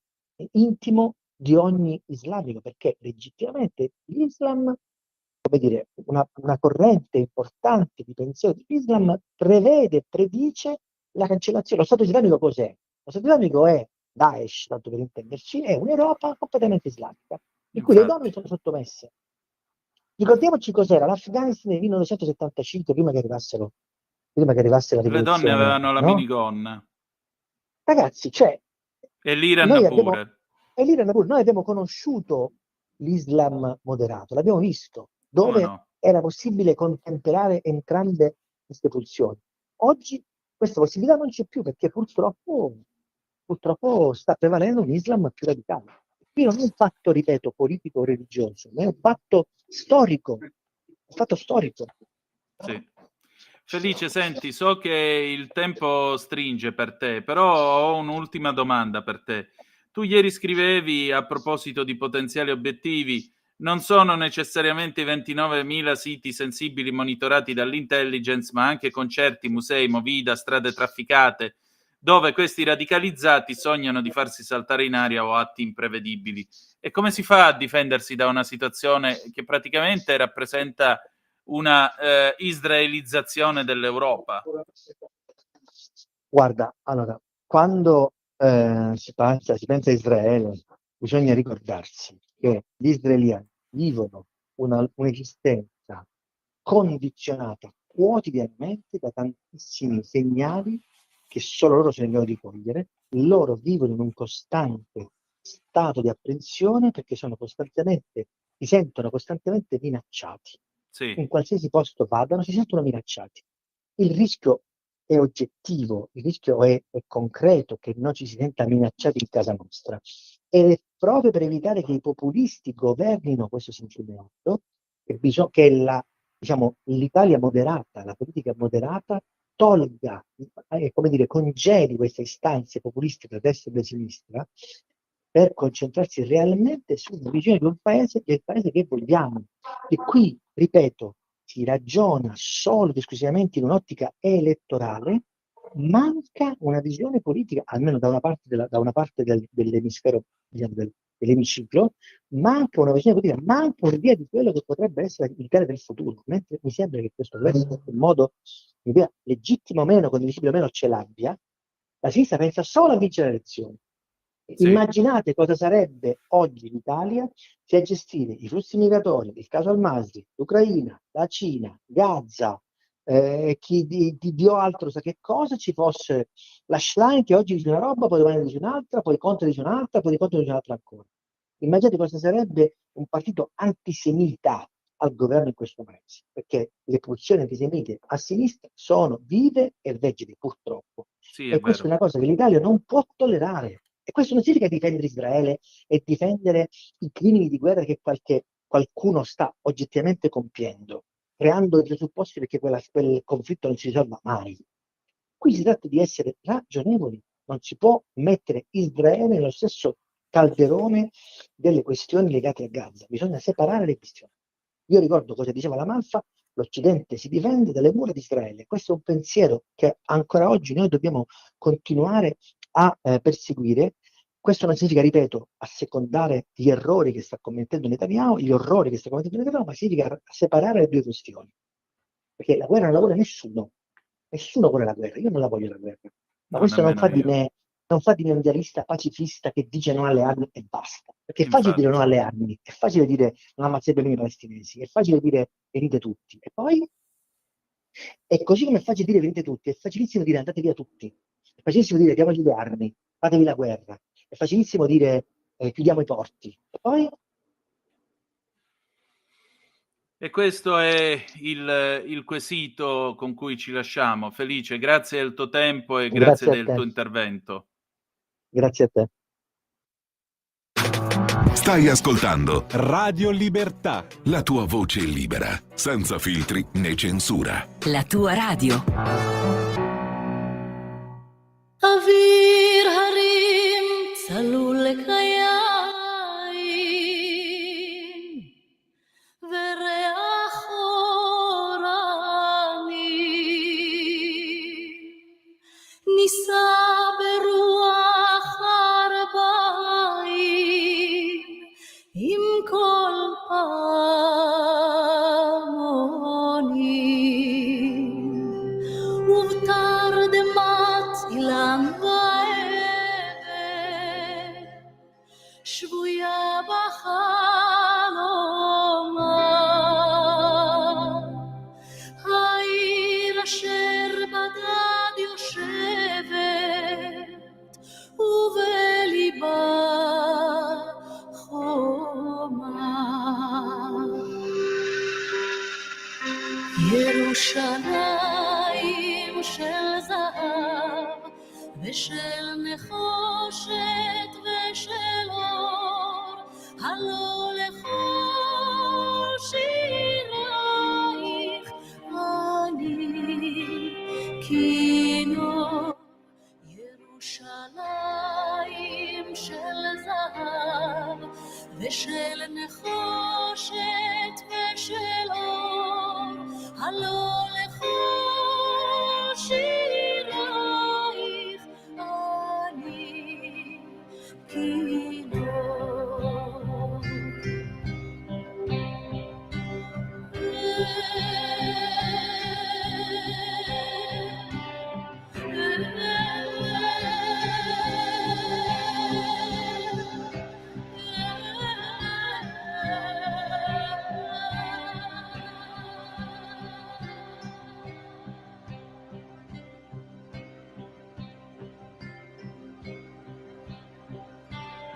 intimo di ogni islamico, perché legittimamente l'Islam, come dire, una corrente importante di pensiero dell'Islam predice la cancellazione. Lo Stato islamico cos'è? Lo Stato islamico è Daesh, tanto per intenderci, è un'Europa completamente islamica, in cui le donne Infatti. sono sottomesse. Ricordiamoci cos'era l'Afghanistan nel 1975, prima che arrivasse la Le donne rivoluzione, avevano la no? minigonna. Ragazzi, cioè, E l'Iran noi abbiamo, pure. e l'Iran pure, noi abbiamo conosciuto l'Islam moderato, l'abbiamo visto, Come dove no? era possibile contemperare entrambe queste pulsioni. Oggi questa possibilità non c'è più, perché purtroppo sta prevalendo un Islam più radicale. Qui non è un fatto, ripeto, politico o religioso, ma è un fatto storico. Un fatto storico. Sì. Felice, senti, so che il tempo stringe per te, però ho un'ultima domanda per te. Tu ieri scrivevi, a proposito di potenziali obiettivi, non sono necessariamente i 29.000 siti sensibili monitorati dall'intelligence, ma anche concerti, musei, movida, strade trafficate, dove questi radicalizzati sognano di farsi saltare in aria o atti imprevedibili. E come si fa a difendersi da una situazione che praticamente rappresenta una israelizzazione dell'Europa? Guarda, allora, quando si pensa a Israele, bisogna ricordarsi che gli israeliani vivono un'esistenza condizionata quotidianamente da tantissimi segnali che solo loro sono in grado di cogliere. Loro vivono in un costante stato di apprensione, perché si sentono costantemente minacciati. Sì, In qualsiasi posto vadano, si sentono minacciati. Il rischio è oggettivo, il rischio è concreto, che non ci si senta minacciati in casa nostra. Ed è proprio per evitare che i populisti governino questo sentimento che diciamo, l'Italia moderata, la politica moderata, tolga, come dire, congeli queste istanze populiste da destra e da sinistra, per concentrarsi realmente sulla visione di un paese, del paese che vogliamo. E qui, ripeto, si ragiona solo ed esclusivamente in un'ottica elettorale. Manca una visione politica, almeno da una parte dell'emisfero, diciamo, dell'emiciclo, manca una visione politica, manca un'idea di quello che potrebbe essere l'Italia del futuro, mentre mi sembra che questo governo in qualche modo, un'idea legittima o meno, condivisibile o meno, ce l'abbia. La sinistra pensa solo a vincere le elezioni. sì, Immaginate cosa sarebbe oggi l'Italia se a gestire i flussi migratori, il caso Al-Masri, l'Ucraina, la Cina, Gaza, chi di altro sa che cosa, ci fosse la Schlein che oggi dice una roba, poi domani dice un'altra, poi Conte dice un'altra, poi Conte dice un'altra ancora. Immaginate cosa sarebbe un partito antisemita al governo in questo paese, perché le pulsioni antisemite a sinistra sono vive e vegete, purtroppo. sì, è E questa è vero. una cosa che l'Italia non può tollerare. E questo non significa difendere Israele e difendere i crimini di guerra che qualche qualcuno sta oggettivamente compiendo, creando i presupposti perché quel conflitto non si risolva mai. Qui si tratta di essere ragionevoli, non si può mettere Israele nello stesso calderone delle questioni legate a Gaza, bisogna separare le questioni. Io ricordo cosa diceva la Malfa: l'Occidente si difende dalle mura di Israele. Questo è un pensiero che ancora oggi noi dobbiamo continuare a perseguire. Questo non significa, ripeto, assecondare gli errori che sta commettendo Netanyahu, gli orrori che sta commettendo Netanyahu, ma significa separare le due questioni. Perché la guerra non la vuole nessuno. Nessuno vuole la guerra, io non la voglio la guerra. Ma questo non fa di me un idealista pacifista che dice no alle armi e basta. Perché è facile dire no alle armi, è facile dire non ammazzate i palestinesi, è facile dire venite tutti. E poi? E così come è facile dire venite tutti, è facilissimo dire andate via tutti. È facilissimo dire diamoci le armi, fatevi la guerra. È facilissimo dire chiudiamo i porti. E poi? E questo è il quesito con cui ci lasciamo. Felice, grazie del tuo tempo e grazie del tuo intervento. Grazie a te. Stai ascoltando Radio Libertà, la tua voce libera, senza filtri né censura. La tua radio. אוויר הרים צלול לקיים וריח אורני נישא ברוח ארבעים עם כל פעמונים ובתרדמת אילן ועדן שבויה בחלומה העיר אשר בדד יושבת ובליבה חומה ירושלים של זהב ושל נחושת ושל אור הלא לכל שירייך אני כינור ירושלים של זהב ושל נחושת ושל אור הלא לכל שירייך אני כינור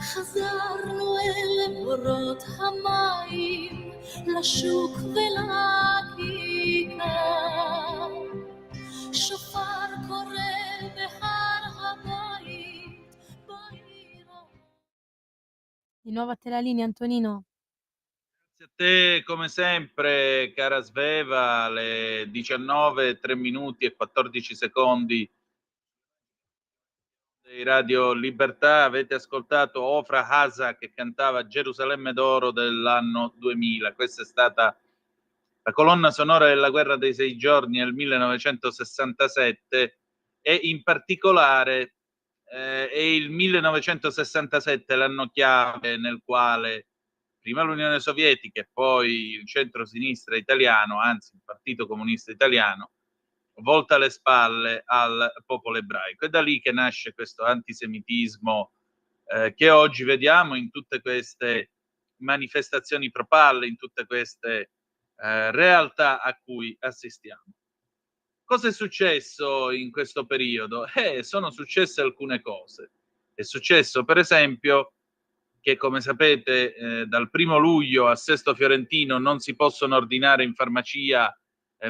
חזרנו אל בורות המים, לשוק ולכיכר. שופר קורא בהר הבית, בעיר. Di nuovo a te la linea, Antonino. Grazie a te, come sempre, cara Sveva, alle 19:03 e 14 secondi di Radio Libertà. Avete ascoltato Ofra Hasa che cantava Gerusalemme d'oro dell'anno 2000. Questa è stata la colonna sonora della guerra dei 6 giorni nel 1967 e in particolare è il 1967 l'anno chiave nel quale prima l'Unione Sovietica e poi il centro-sinistra italiano, anzi il Partito Comunista Italiano, volta le spalle al popolo ebraico. È da lì che nasce questo antisemitismo che oggi vediamo in tutte queste manifestazioni pro palle, in tutte queste realtà a cui assistiamo. Cosa è successo in questo periodo? Sono successe alcune cose. È successo, per esempio, che come sapete dal 1 luglio a Sesto Fiorentino non si possono ordinare in farmacia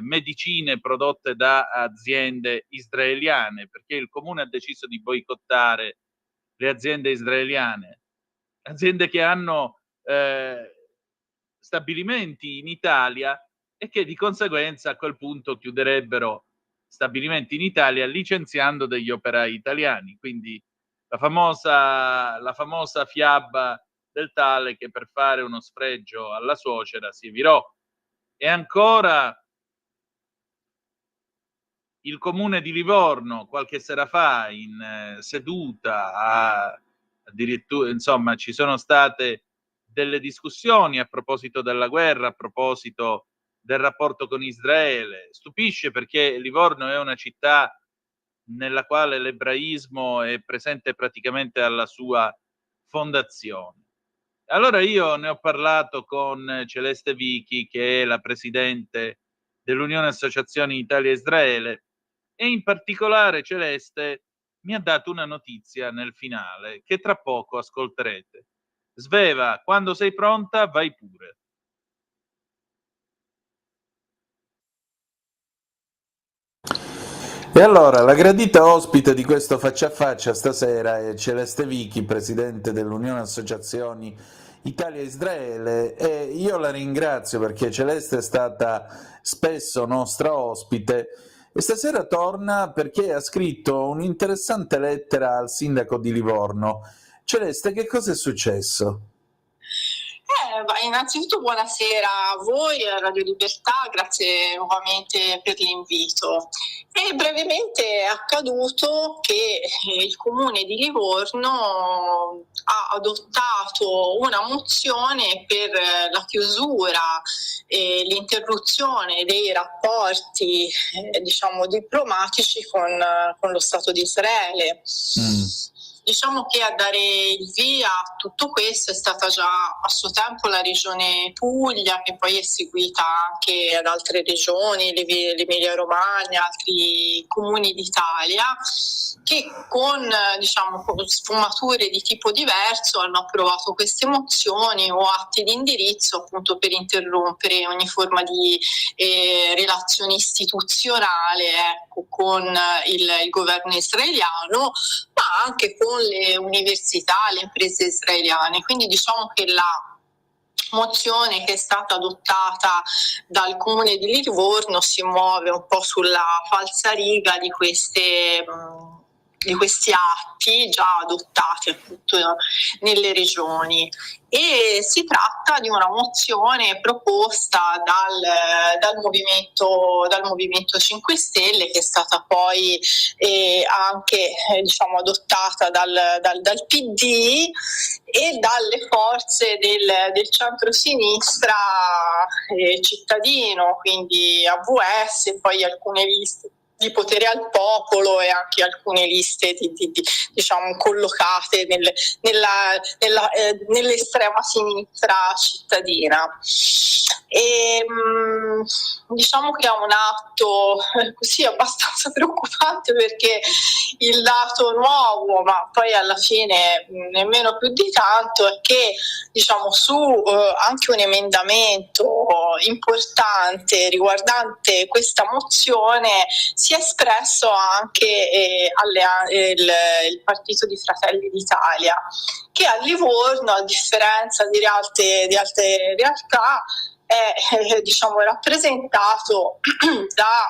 medicine prodotte da aziende israeliane, perché il comune ha deciso di boicottare le aziende israeliane, aziende che hanno stabilimenti in Italia e che di conseguenza a quel punto chiuderebbero stabilimenti in Italia licenziando degli operai italiani. Quindi la famosa fiaba del tale che per fare uno sfregio alla suocera si virò. E ancora il comune di Livorno qualche sera fa in seduta addirittura, insomma, ci sono state delle discussioni a proposito della guerra, a proposito del rapporto con Israele. Stupisce perché Livorno è una città nella quale l'ebraismo è presente praticamente alla sua fondazione. Allora io ne ho parlato con Celeste Vichi, che è la presidente dell'Unione Associazioni Italia-Israele, e in particolare Celeste mi ha dato una notizia nel finale che tra poco ascolterete. Sveva, quando sei pronta vai pure. E allora, la gradita ospite di questo Faccia a Faccia stasera è Celeste Vichi, presidente dell'Unione Associazioni Italia-Israele, e io la ringrazio perché Celeste è stata spesso nostra ospite e stasera torna perché ha scritto un'interessante lettera al sindaco di Livorno. Celeste, che cosa è successo? Innanzitutto buonasera a voi, a Radio Libertà, grazie nuovamente per l'invito. E brevemente è accaduto che il Comune di Livorno ha adottato una mozione per la chiusura e l'interruzione dei rapporti diplomatici con lo Stato di Israele. Diciamo che a dare il via a tutto questo è stata già a suo tempo la regione Puglia, che poi è seguita anche ad altre regioni, l'Emilia Romagna, altri comuni d'Italia, che con sfumature di tipo diverso hanno approvato queste mozioni o atti di indirizzo appunto per interrompere ogni forma di relazione istituzionale con il governo israeliano, ma anche con le università, le imprese israeliane. Quindi diciamo che la mozione che è stata adottata dal Comune di Livorno si muove un po' sulla falsariga di questi atti già adottati appunto nelle regioni, e si tratta di una mozione proposta dal Movimento 5 Stelle, che è stata poi anche adottata dal PD e dalle forze del centro-sinistra cittadino, quindi AVS, e poi alcune liste di Potere al Popolo e anche alcune liste collocate nell'estrema sinistra cittadina. E diciamo che è un atto così abbastanza preoccupante, perché il dato nuovo, ma poi alla fine nemmeno più di tanto, è che su anche un emendamento importante riguardante questa mozione si è espresso anche il partito di Fratelli d'Italia, che a Livorno, a differenza di altre realtà, è rappresentato da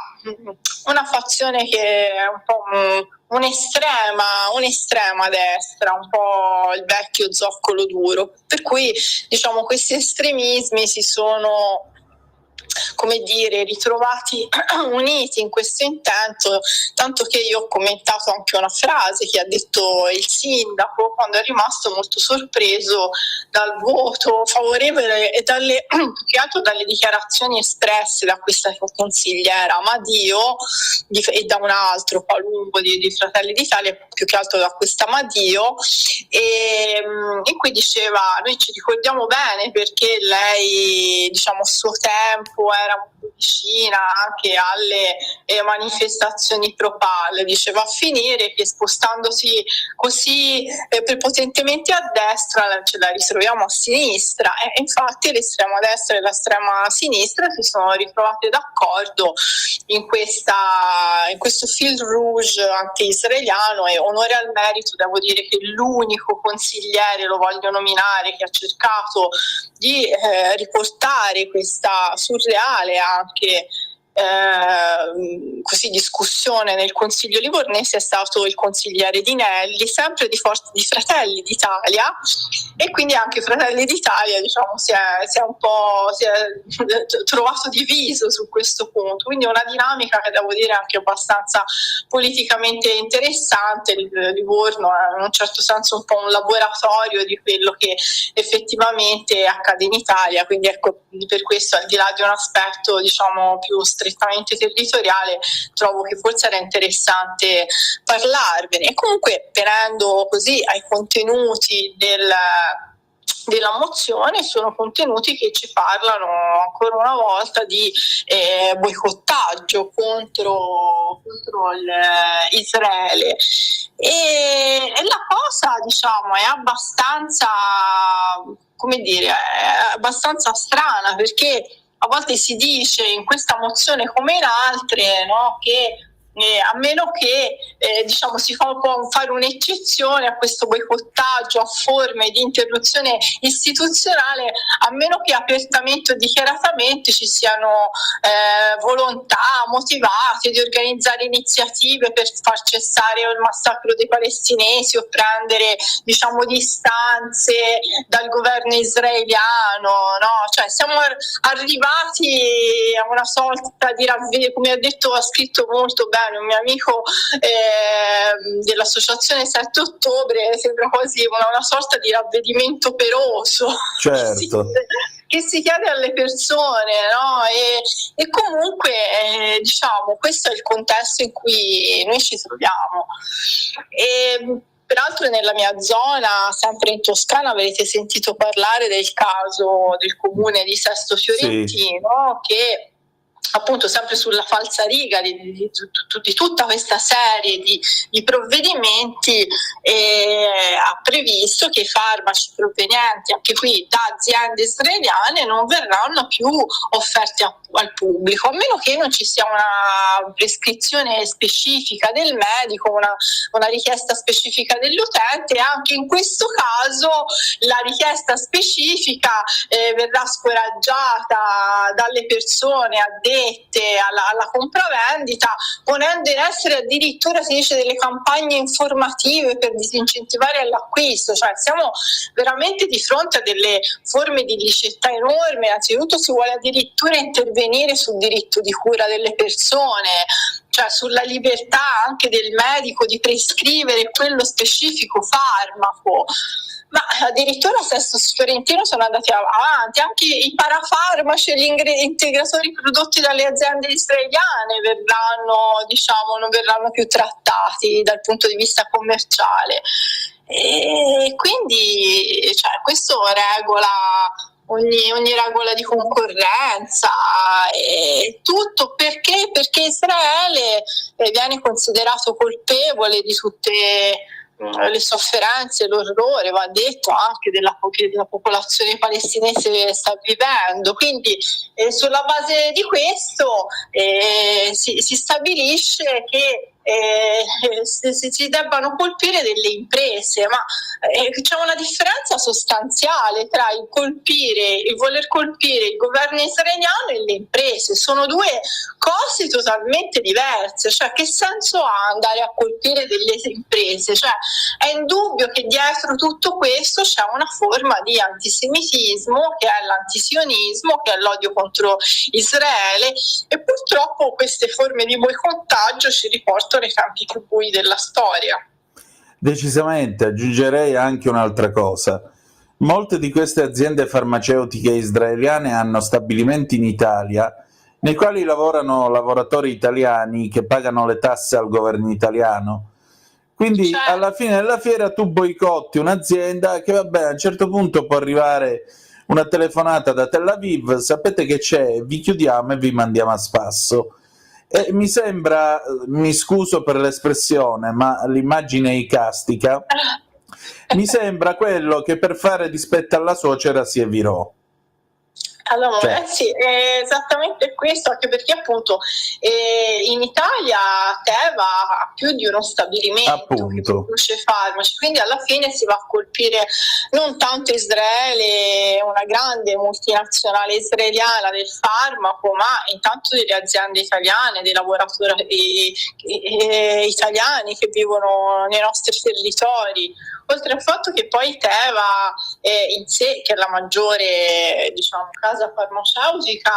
una fazione che è un po' un'estrema destra, un po' il vecchio zoccolo duro, per cui questi estremismi si sono ritrovati uniti in questo intento, tanto che io ho commentato anche una frase che ha detto il sindaco quando è rimasto molto sorpreso dal voto favorevole e più che altro dalle dichiarazioni espresse da questa consigliera Madio e da un altro Palumbo di Fratelli d'Italia, più che altro da questa Madio, e in cui diceva: noi ci ricordiamo bene perché lei a suo tempo Mosco era molto vicina anche alle manifestazioni pro-Pal, diceva a finire che spostandosi così prepotentemente a destra ce la ritroviamo a sinistra, e infatti l'estrema destra e l'estrema sinistra si sono ritrovate d'accordo in questo fil rouge anti-israeliano, e onore al merito devo dire che l'unico consigliere, lo voglio nominare, che ha cercato di riportare questa surreale anche così discussione nel Consiglio livornese è stato il consigliere Di Nelli, sempre di Fratelli d'Italia, e quindi anche Fratelli d'Italia diciamo si è trovato diviso su questo punto, quindi è una dinamica che devo dire anche abbastanza politicamente interessante. Livorno è in un certo senso un po' un laboratorio di quello che effettivamente accade in Italia, quindi ecco, per questo, al di là di un aspetto diciamo più strettamente territoriale, trovo che forse era interessante parlarvene. E comunque, venendo così ai contenuti della mozione, sono contenuti che ci parlano ancora una volta di boicottaggio contro Israele, e la cosa diciamo è abbastanza, come dire, è abbastanza strana, perché a volte si dice in questa mozione come in altre, no, che a meno che diciamo si può fare un'eccezione a questo boicottaggio a forme di interruzione istituzionale, a meno che apertamente o dichiaratamente ci siano volontà motivate di organizzare iniziative per far cessare il massacro dei palestinesi o prendere diciamo distanze dal governo israeliano, no? Cioè siamo arrivati a una sorta di come ha scritto molto bene un mio amico dell'associazione 7 ottobre, sembra quasi una sorta di ravvedimento peroso. Certo. Che si chiede alle persone, no? E comunque diciamo questo è il contesto in cui noi ci troviamo. E peraltro nella mia zona, sempre in Toscana, avrete sentito parlare del caso del comune di Sesto Fiorentino, sì, che appunto sempre sulla falsariga di tutta questa serie di provvedimenti ha previsto che i farmaci provenienti anche qui da aziende israeliane non verranno più offerti al pubblico, a meno che non ci sia una prescrizione specifica del medico, una richiesta specifica dell'utente, e anche in questo caso la richiesta specifica verrà scoraggiata dalle persone addette alla compravendita, ponendo in essere addirittura, si dice, delle campagne informative per disincentivare l'acquisto. Cioè siamo veramente di fronte a delle forme di illiceità enormi. Anzitutto si vuole addirittura intervenire sul diritto di cura delle persone, cioè sulla libertà anche del medico di prescrivere quello specifico farmaco. Ma addirittura a Sesto Fiorentino sono andati avanti, anche i parafarmaci e gli integratori prodotti dalle aziende israeliane non verranno più trattati dal punto di vista commerciale. E quindi questo regola ogni regola di concorrenza, e tutto perché Israele viene considerato colpevole di tutte le sofferenze, l'orrore, va detto, anche della popolazione palestinese che sta vivendo. Quindi sulla base di questo si stabilisce che si debbano colpire delle imprese, ma c'è una differenza sostanziale tra il voler colpire il governo israeliano e le imprese. Sono due cose totalmente diverse. Cioè, che senso ha andare a colpire delle imprese? Cioè, è indubbio che dietro tutto questo c'è una forma di antisemitismo, che è l'antisionismo, che è l'odio contro Israele, e purtroppo queste forme di boicottaggio ci riportano ai tempi più bui della storia. Decisamente, aggiungerei anche un'altra cosa. Molte di queste aziende farmaceutiche israeliane hanno stabilimenti in Italia nei quali lavorano lavoratori italiani che pagano le tasse al governo italiano. Quindi alla fine della fiera tu boicotti un'azienda che, vabbè, a un certo punto può arrivare una telefonata da Tel Aviv, sapete che c'è, vi chiudiamo e vi mandiamo a spasso. E mi sembra, mi scuso per l'espressione, ma l'immagine icastica, mi sembra quello che per fare dispetto alla suocera si evirò. Allora, sì, è esattamente questo, anche perché appunto in Italia Teva ha più di uno stabilimento che produce farmaci, quindi alla fine si va a colpire non tanto Israele, una grande multinazionale israeliana del farmaco, ma intanto delle aziende italiane, dei lavoratori italiani che vivono nei nostri territori. Oltre al fatto che poi Teva in sé, che è la maggiore casa farmaceutica,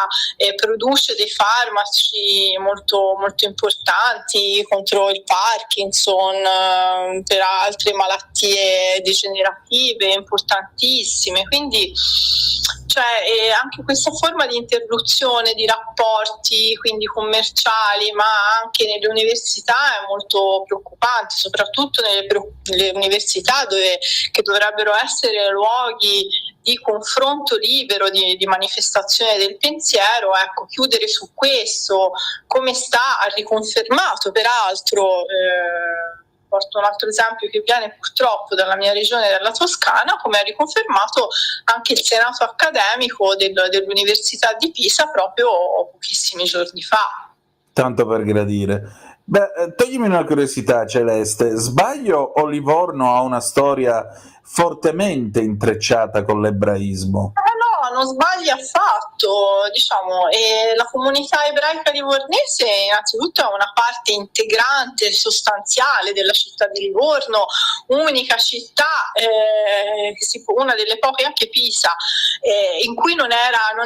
produce dei farmaci molto, molto importanti contro il Parkinson, per altre malattie degenerative importantissime. Quindi anche questa forma di interruzione di rapporti, quindi commerciali, ma anche nelle università è molto preoccupante, soprattutto nelle università che dovrebbero essere luoghi di confronto libero, di manifestazione del pensiero. Ecco, chiudere su questo, come ha riconfermato peraltro, porto un altro esempio che viene purtroppo dalla mia regione, della Toscana, come ha riconfermato anche il senato accademico dell'Università di Pisa proprio pochissimi giorni fa. Tanto per gradire. Beh, toglimi una curiosità, Celeste, sbaglio o Livorno ha una storia fortemente intrecciata con l'ebraismo? No, non sbagli affatto, la comunità ebraica livornese innanzitutto è una parte integrante, sostanziale della città di Livorno, unica città, una delle poche, anche Pisa, in cui non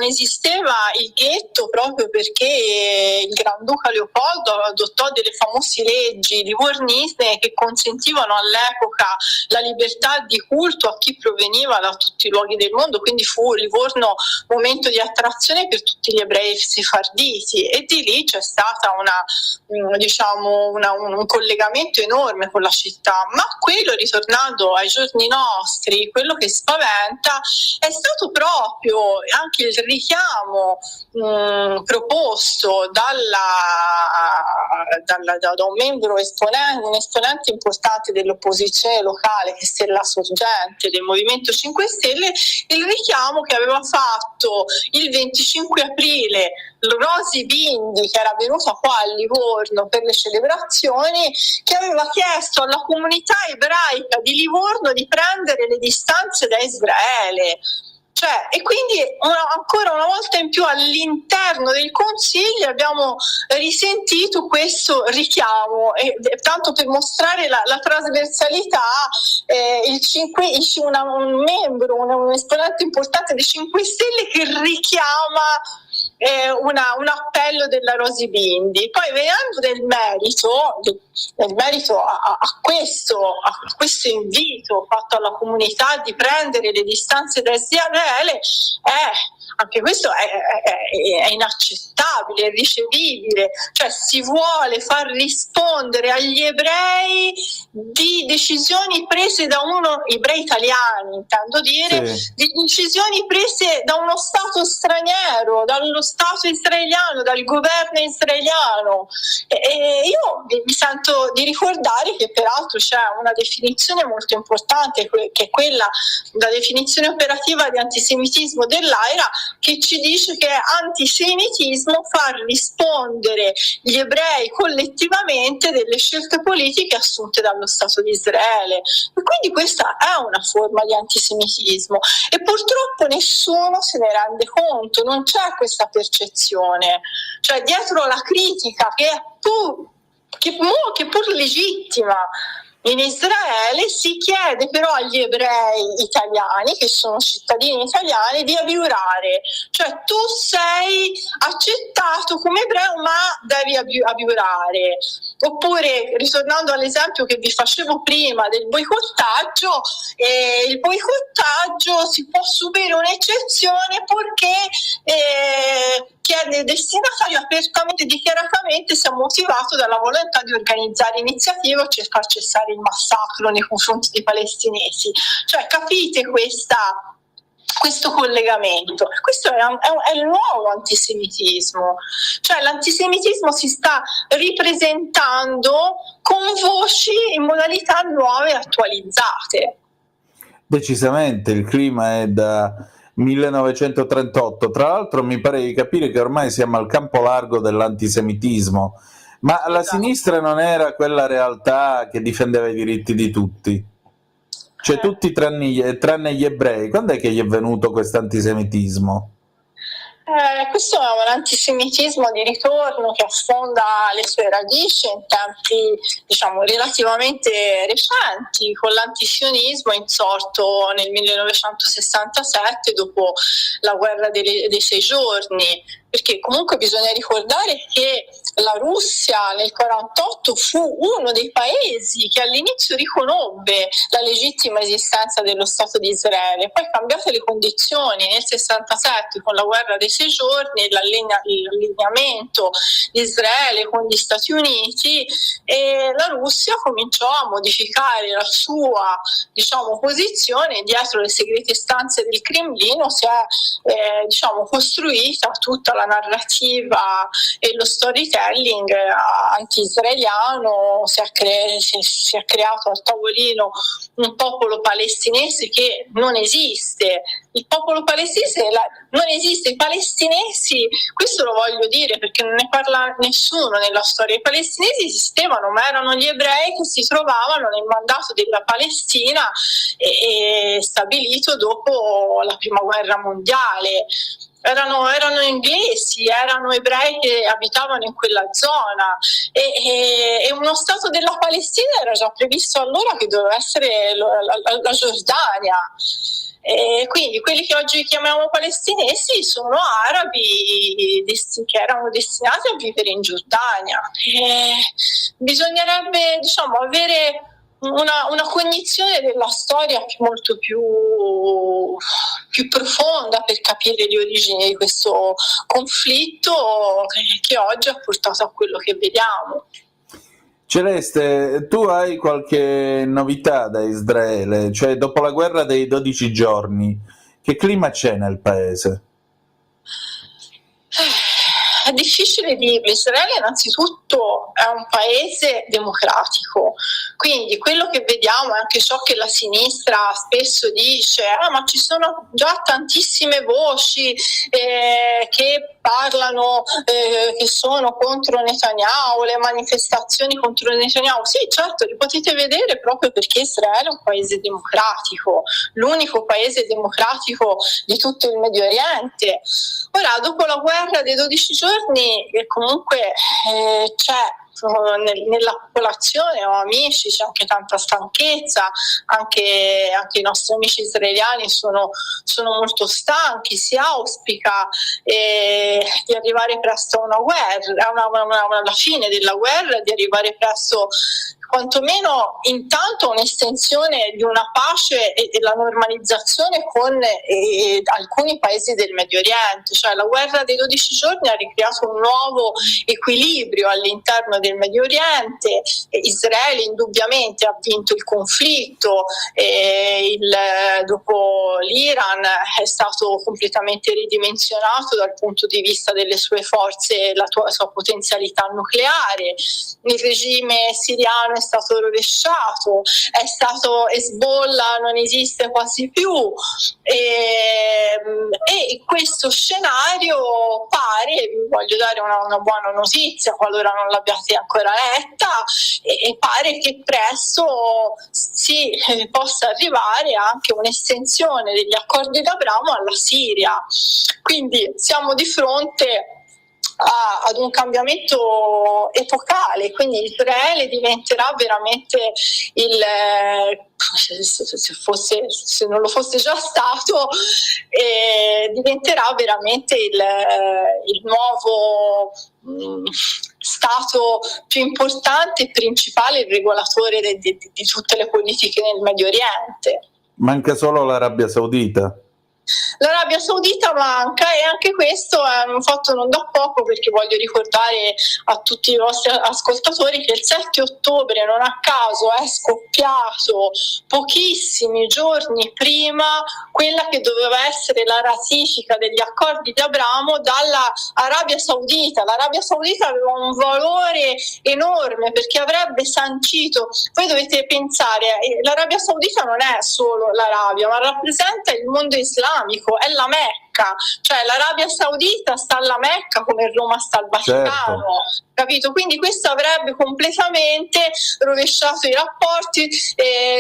esisteva il ghetto, proprio perché il Granduca Leopoldo adottò delle famose leggi livornese che consentivano all'epoca la libertà di culto a chi proveniva da tutti i luoghi del mondo, quindi fu Livorno momento di attrazione per tutti gli ebrei sefarditi, e di lì c'è stata un collegamento enorme con la città. Ma quello, ritornando ai giorni nostri, quello che spaventa è stato proprio anche il richiamo proposto da un membro un esponente importante dell'opposizione locale, che è Stella Sorgente del Movimento 5 Stelle, il richiamo che aveva fatto il 25 aprile Rosy Bindi, che era venuta qua a Livorno per le celebrazioni, che aveva chiesto alla comunità ebraica di Livorno di prendere le distanze da Israele. E quindi ancora una volta in più all'interno del Consiglio abbiamo risentito questo richiamo, e tanto per mostrare la trasversalità, un membro, un esponente importante dei 5 Stelle che richiama un appello della Rosy Bindi. Poi venendo nel merito a questo invito fatto alla comunità di prendere le distanze da Israele, anche questo è inaccettabile, è irricevibile. Si vuole far rispondere agli ebrei di decisioni prese da ebrei italiani, intendo dire, di decisioni prese da uno Stato straniero, dallo Stato israeliano, dal governo israeliano. E io mi sento di ricordare che peraltro c'è una definizione molto importante, che è quella, la definizione operativa di antisemitismo dell'AIRA, che ci dice che è antisemitismo far rispondere gli ebrei collettivamente delle scelte politiche assunte dallo Stato di Israele. E quindi questa è una forma di antisemitismo, e purtroppo nessuno se ne rende conto, non c'è questa percezione. Dietro la critica, che pur legittima in Israele, si chiede però agli ebrei italiani, che sono cittadini italiani, di abiurare. Tu sei accettato come ebreo, ma devi abiurare. Oppure, ritornando all'esempio che vi facevo prima del boicottaggio, il boicottaggio si può subire un'eccezione purché chi è destinatario apertamente e dichiaratamente sia motivato dalla volontà di organizzare iniziative o far cessare il massacro nei confronti dei palestinesi. Capite questa questo collegamento. Questo è il nuovo antisemitismo, cioè l'antisemitismo si sta ripresentando con voci in modalità nuove e attualizzate. Decisamente, il clima è da 1938, tra l'altro mi pare di capire che ormai siamo al campo largo dell'antisemitismo, ma la sinistra non era quella realtà che difendeva i diritti di tutti? Cioè tutti tranne gli ebrei. Quando è che gli è venuto questo antisemitismo? Questo è un antisemitismo di ritorno che affonda le sue radici in tempi, diciamo, relativamente recenti, con l'antisionismo insorto nel 1967 dopo la guerra dei 6 giorni, perché comunque bisogna ricordare che la Russia nel 1948 fu uno dei paesi che all'inizio riconobbe la legittima esistenza dello Stato di Israele, poi cambiate le condizioni nel 67 con la guerra dei 6 giorni, l'allineamento di Israele con gli Stati Uniti, e la Russia cominciò a modificare la sua, diciamo, posizione. Dietro le segrete stanze del Cremlino si è costruita tutta la narrativa e lo storytelling anti-israeliano. Si è creato al tavolino un popolo palestinese che non esiste. Il popolo palestinese non esiste, i palestinesi, questo lo voglio dire perché non ne parla nessuno nella storia, i palestinesi esistevano, ma erano gli ebrei che si trovavano nel mandato della Palestina e stabilito dopo la prima guerra mondiale. Erano inglesi, erano ebrei che abitavano in quella zona e uno Stato della Palestina era già previsto allora che doveva essere la Giordania. E quindi quelli che oggi chiamiamo palestinesi sono arabi che erano destinati a vivere in Giordania. Bisognerebbe, diciamo, avere una cognizione della storia molto più profonda per capire le origini di questo conflitto che oggi ha portato a quello che vediamo. Celeste, tu hai qualche novità da Israele? Cioè, dopo la guerra dei 12 giorni, che clima c'è nel paese? È difficile dirlo. Israele innanzitutto è un paese democratico, quindi quello che vediamo è anche ciò che la sinistra spesso dice: ma ci sono già tantissime voci che parlano, che sono contro Netanyahu, le manifestazioni contro Netanyahu. Sì, certo, li potete vedere proprio perché Israele è un paese democratico, l'unico paese democratico di tutto il Medio Oriente. Ora, dopo la guerra dei 12 giorni, comunque c'è nella popolazione, ho amici, c'è anche tanta stanchezza, anche i nostri amici israeliani sono molto stanchi. Si auspica di arrivare presto a una guerra, alla fine della guerra, di arrivare presto quantomeno intanto un'estensione di una pace e la normalizzazione con alcuni paesi del Medio Oriente. Cioè la guerra dei 12 giorni ha ricreato un nuovo equilibrio all'interno del Medio Oriente. Israele indubbiamente ha vinto il conflitto, dopo l'Iran è stato completamente ridimensionato dal punto di vista delle sue forze, la sua potenzialità nucleare. Il regime siriano è stato rovesciato, è stato Hezbollah, non esiste quasi più, e questo scenario pare, vi voglio dare una buona notizia qualora non l'abbiate ancora letta, e pare che presto si possa arrivare anche un'estensione degli accordi d'Abramo alla Siria. Quindi siamo di fronte ad un cambiamento epocale, quindi Israele diventerà veramente se non lo fosse già stato, diventerà veramente il nuovo Stato più importante e principale, il regolatore di tutte le politiche nel Medio Oriente. Manca solo l'Arabia Saudita. L'Arabia Saudita manca, e anche questo è un fatto non da poco, perché voglio ricordare a tutti i vostri ascoltatori che il 7 ottobre non a caso è scoppiato pochissimi giorni prima quella che doveva essere la ratifica degli accordi di Abramo dalla Arabia Saudita. L'Arabia Saudita aveva un valore enorme perché avrebbe sancito, voi dovete pensare, l'Arabia Saudita non è solo l'Arabia, ma rappresenta il mondo islamico, è la Mecca, cioè l'Arabia Saudita sta alla Mecca come Roma sta al Vaticano. Certo. Capito? Quindi questo avrebbe completamente rovesciato i rapporti,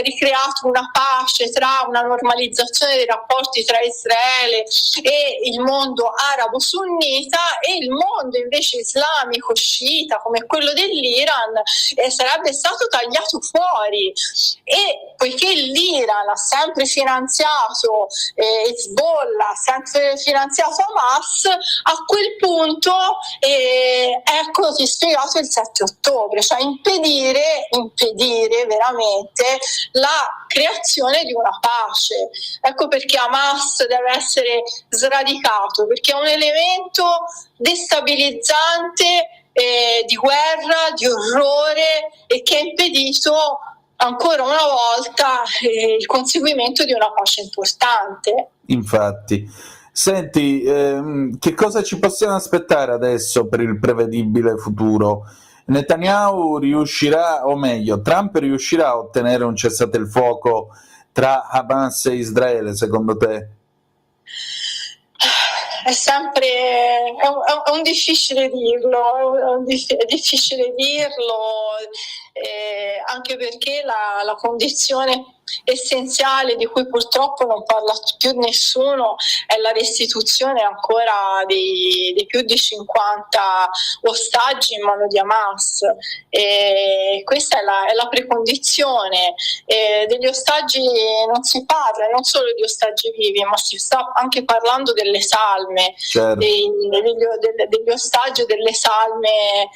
ricreato una pace, una normalizzazione dei rapporti tra Israele e il mondo arabo-sunnita, e il mondo invece islamico sciita come quello dell'Iran sarebbe stato tagliato fuori. E poiché l'Iran ha sempre finanziato Hezbollah, ha sempre finanziato Hamas, a quel punto ecco ti spiegato il 7 ottobre, cioè impedire veramente la creazione di una pace. Ecco perché Hamas deve essere sradicato, perché è un elemento destabilizzante di guerra, di orrore, e che ha impedito ancora una volta il conseguimento di una pace importante. Infatti. Senti, che cosa ci possiamo aspettare adesso per il prevedibile futuro? Netanyahu riuscirà, o meglio, Trump riuscirà a ottenere un cessate il fuoco tra Hamas e Israele, secondo te? È sempre è un difficile dirlo, è difficile dirlo, anche perché la condizione essenziale di cui purtroppo non parla più nessuno è la restituzione ancora di più di 50 ostaggi in mano di Hamas, e questa è la precondizione. Degli ostaggi non si parla, non solo di ostaggi vivi, ma si sta anche parlando delle salme, certo, degli ostaggi e delle salme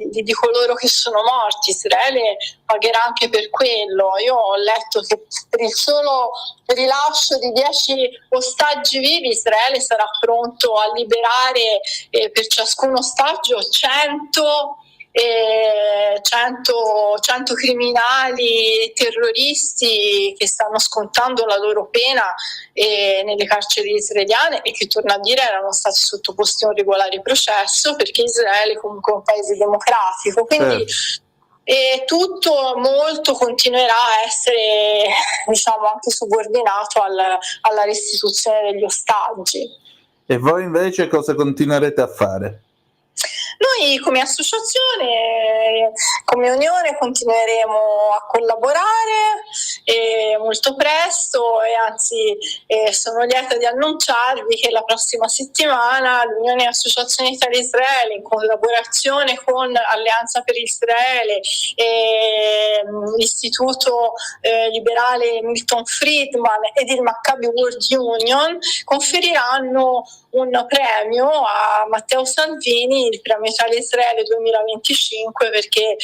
di coloro che sono morti. Israele pagherà anche per quello. Io ho letto che per il solo rilascio di 10 ostaggi vivi Israele sarà pronto a liberare per ciascun ostaggio 100 criminali terroristi che stanno scontando la loro pena nelle carceri israeliane, e che, torno a dire, erano stati sottoposti a un regolare processo, perché Israele comunque è un paese democratico. Quindi tutto molto continuerà a essere, diciamo, anche subordinato alla restituzione degli ostaggi. E voi invece cosa continuerete a fare? Noi come associazione, come Unione, continueremo a collaborare molto presto, e anzi sono lieta di annunciarvi che la prossima settimana l'Unione Associazione Italia-Israele, in collaborazione con Alleanza per Israele e l'Istituto Liberale Milton Friedman ed il Maccabi World Union, conferiranno un premio a Matteo Salvini, il premio Italia-Israele 2025, perché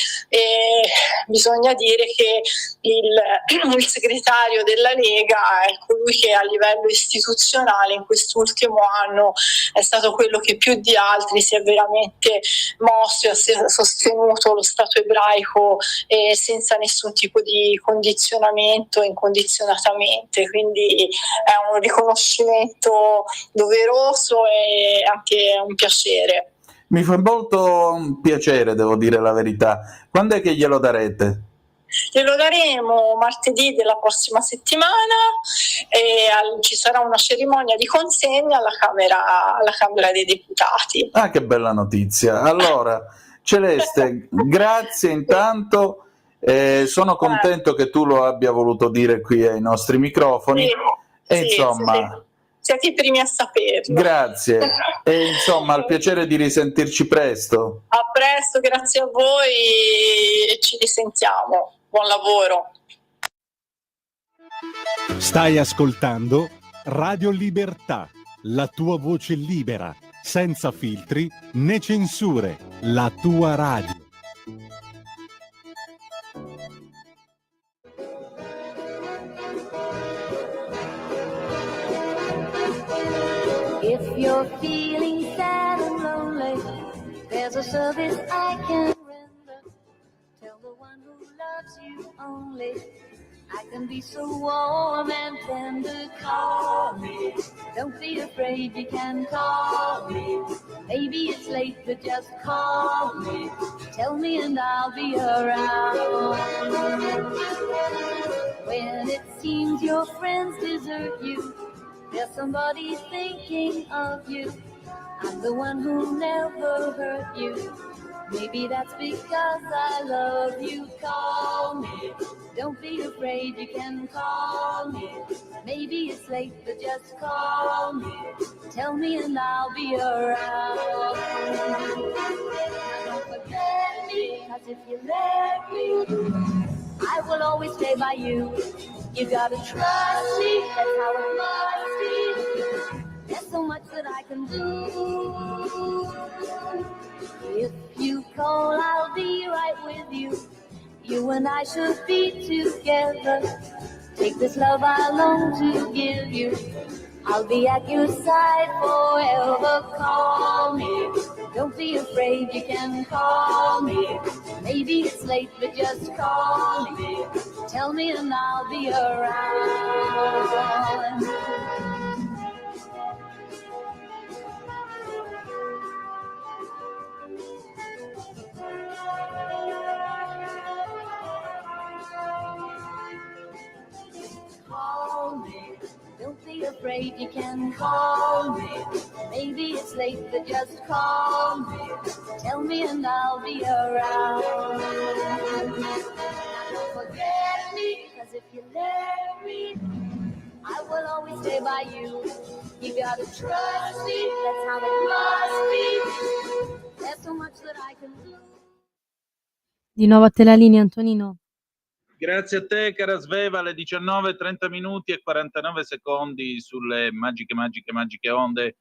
bisogna dire che il segretario della Lega è colui che a livello istituzionale in quest'ultimo anno è stato quello che più di altri si è veramente mosso e ha sostenuto lo Stato ebraico senza nessun tipo di condizionamento, incondizionatamente. Quindi è un riconoscimento doveroso e anche un piacere. Mi fa molto piacere, devo dire la verità. Quando è che glielo darete? Glielo daremo martedì della prossima settimana, e ci sarà una cerimonia di consegna alla Camera dei Deputati. Ah, che bella notizia. Allora, Celeste, grazie intanto. Sono contento che tu lo abbia voluto dire qui ai nostri microfoni. Insomma, siete i primi a saperlo. Grazie. E insomma, al piacere di risentirci presto. A presto, grazie a voi e ci risentiamo. Buon lavoro. Stai ascoltando Radio Libertà, la tua voce libera, senza filtri né censure, la tua radio. If you're feeling sad and lonely, there's a service I can render. Tell the one who loves you only, I can be so warm and tender. Call me, don't be afraid, you can call me. Maybe it's late, but just call me. Tell me and I'll be around. When it seems your friends desert you, there's somebody thinking of you. I'm the one who never hurt you. Maybe that's because I love you. Call me, don't be afraid, you can call me. Maybe it's late, but just call me. Tell me and I'll be around. Don't forget me, 'cause if you let me, I will always stay by you. You gotta trust me, that's how it must be. There's so much that I can do. If you call, I'll be right with you. You and I should be together. Take this love I long to give you. I'll be at your side forever. Call me, don't be afraid, you can call me. Maybe it's late, but just call me. Tell me and I'll be around. Call me, don't be afraid, you can call me. Maybe it's late, but just call me. Tell me and I'll be around. Don't forget me, 'cause if you let me, I will always stay by you. You gotta trust me, that's how it must be. There's so much that I can do. Di nuovo a te la linea, Antonino. Grazie a te, cara Sveva, alle 19:30 minuti e 49 secondi sulle magiche onde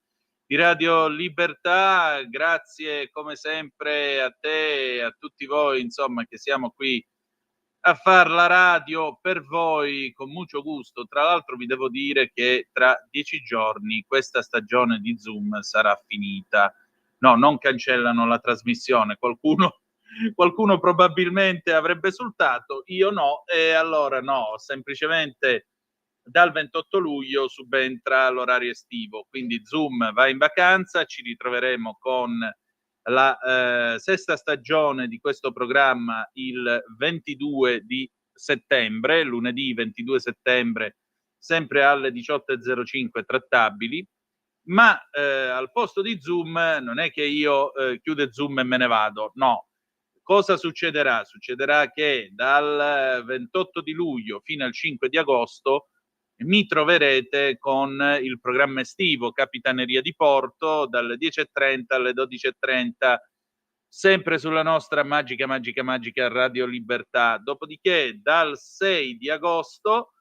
di Radio Libertà. Grazie come sempre a te e a tutti voi, insomma, che siamo qui a far la radio per voi con molto gusto. Tra l'altro vi devo dire che tra 10 giorni questa stagione di Zoom sarà finita. No, non cancellano la trasmissione, qualcuno probabilmente avrebbe esultato, io no, e allora no, semplicemente dal 28 luglio subentra l'orario estivo, quindi Zoom va in vacanza, ci ritroveremo con la sesta stagione di questo programma il 22 di settembre, lunedì 22 settembre, sempre alle 18:05 trattabili. Ma al posto di Zoom non è che io chiudo Zoom e me ne vado, no. Cosa succederà? Succederà che dal 28 di luglio fino al 5 di agosto mi troverete con il programma estivo Capitaneria di Porto dalle 10:30 alle 12:30, sempre sulla nostra magica Radio Libertà. Dopodiché dal 6 di agosto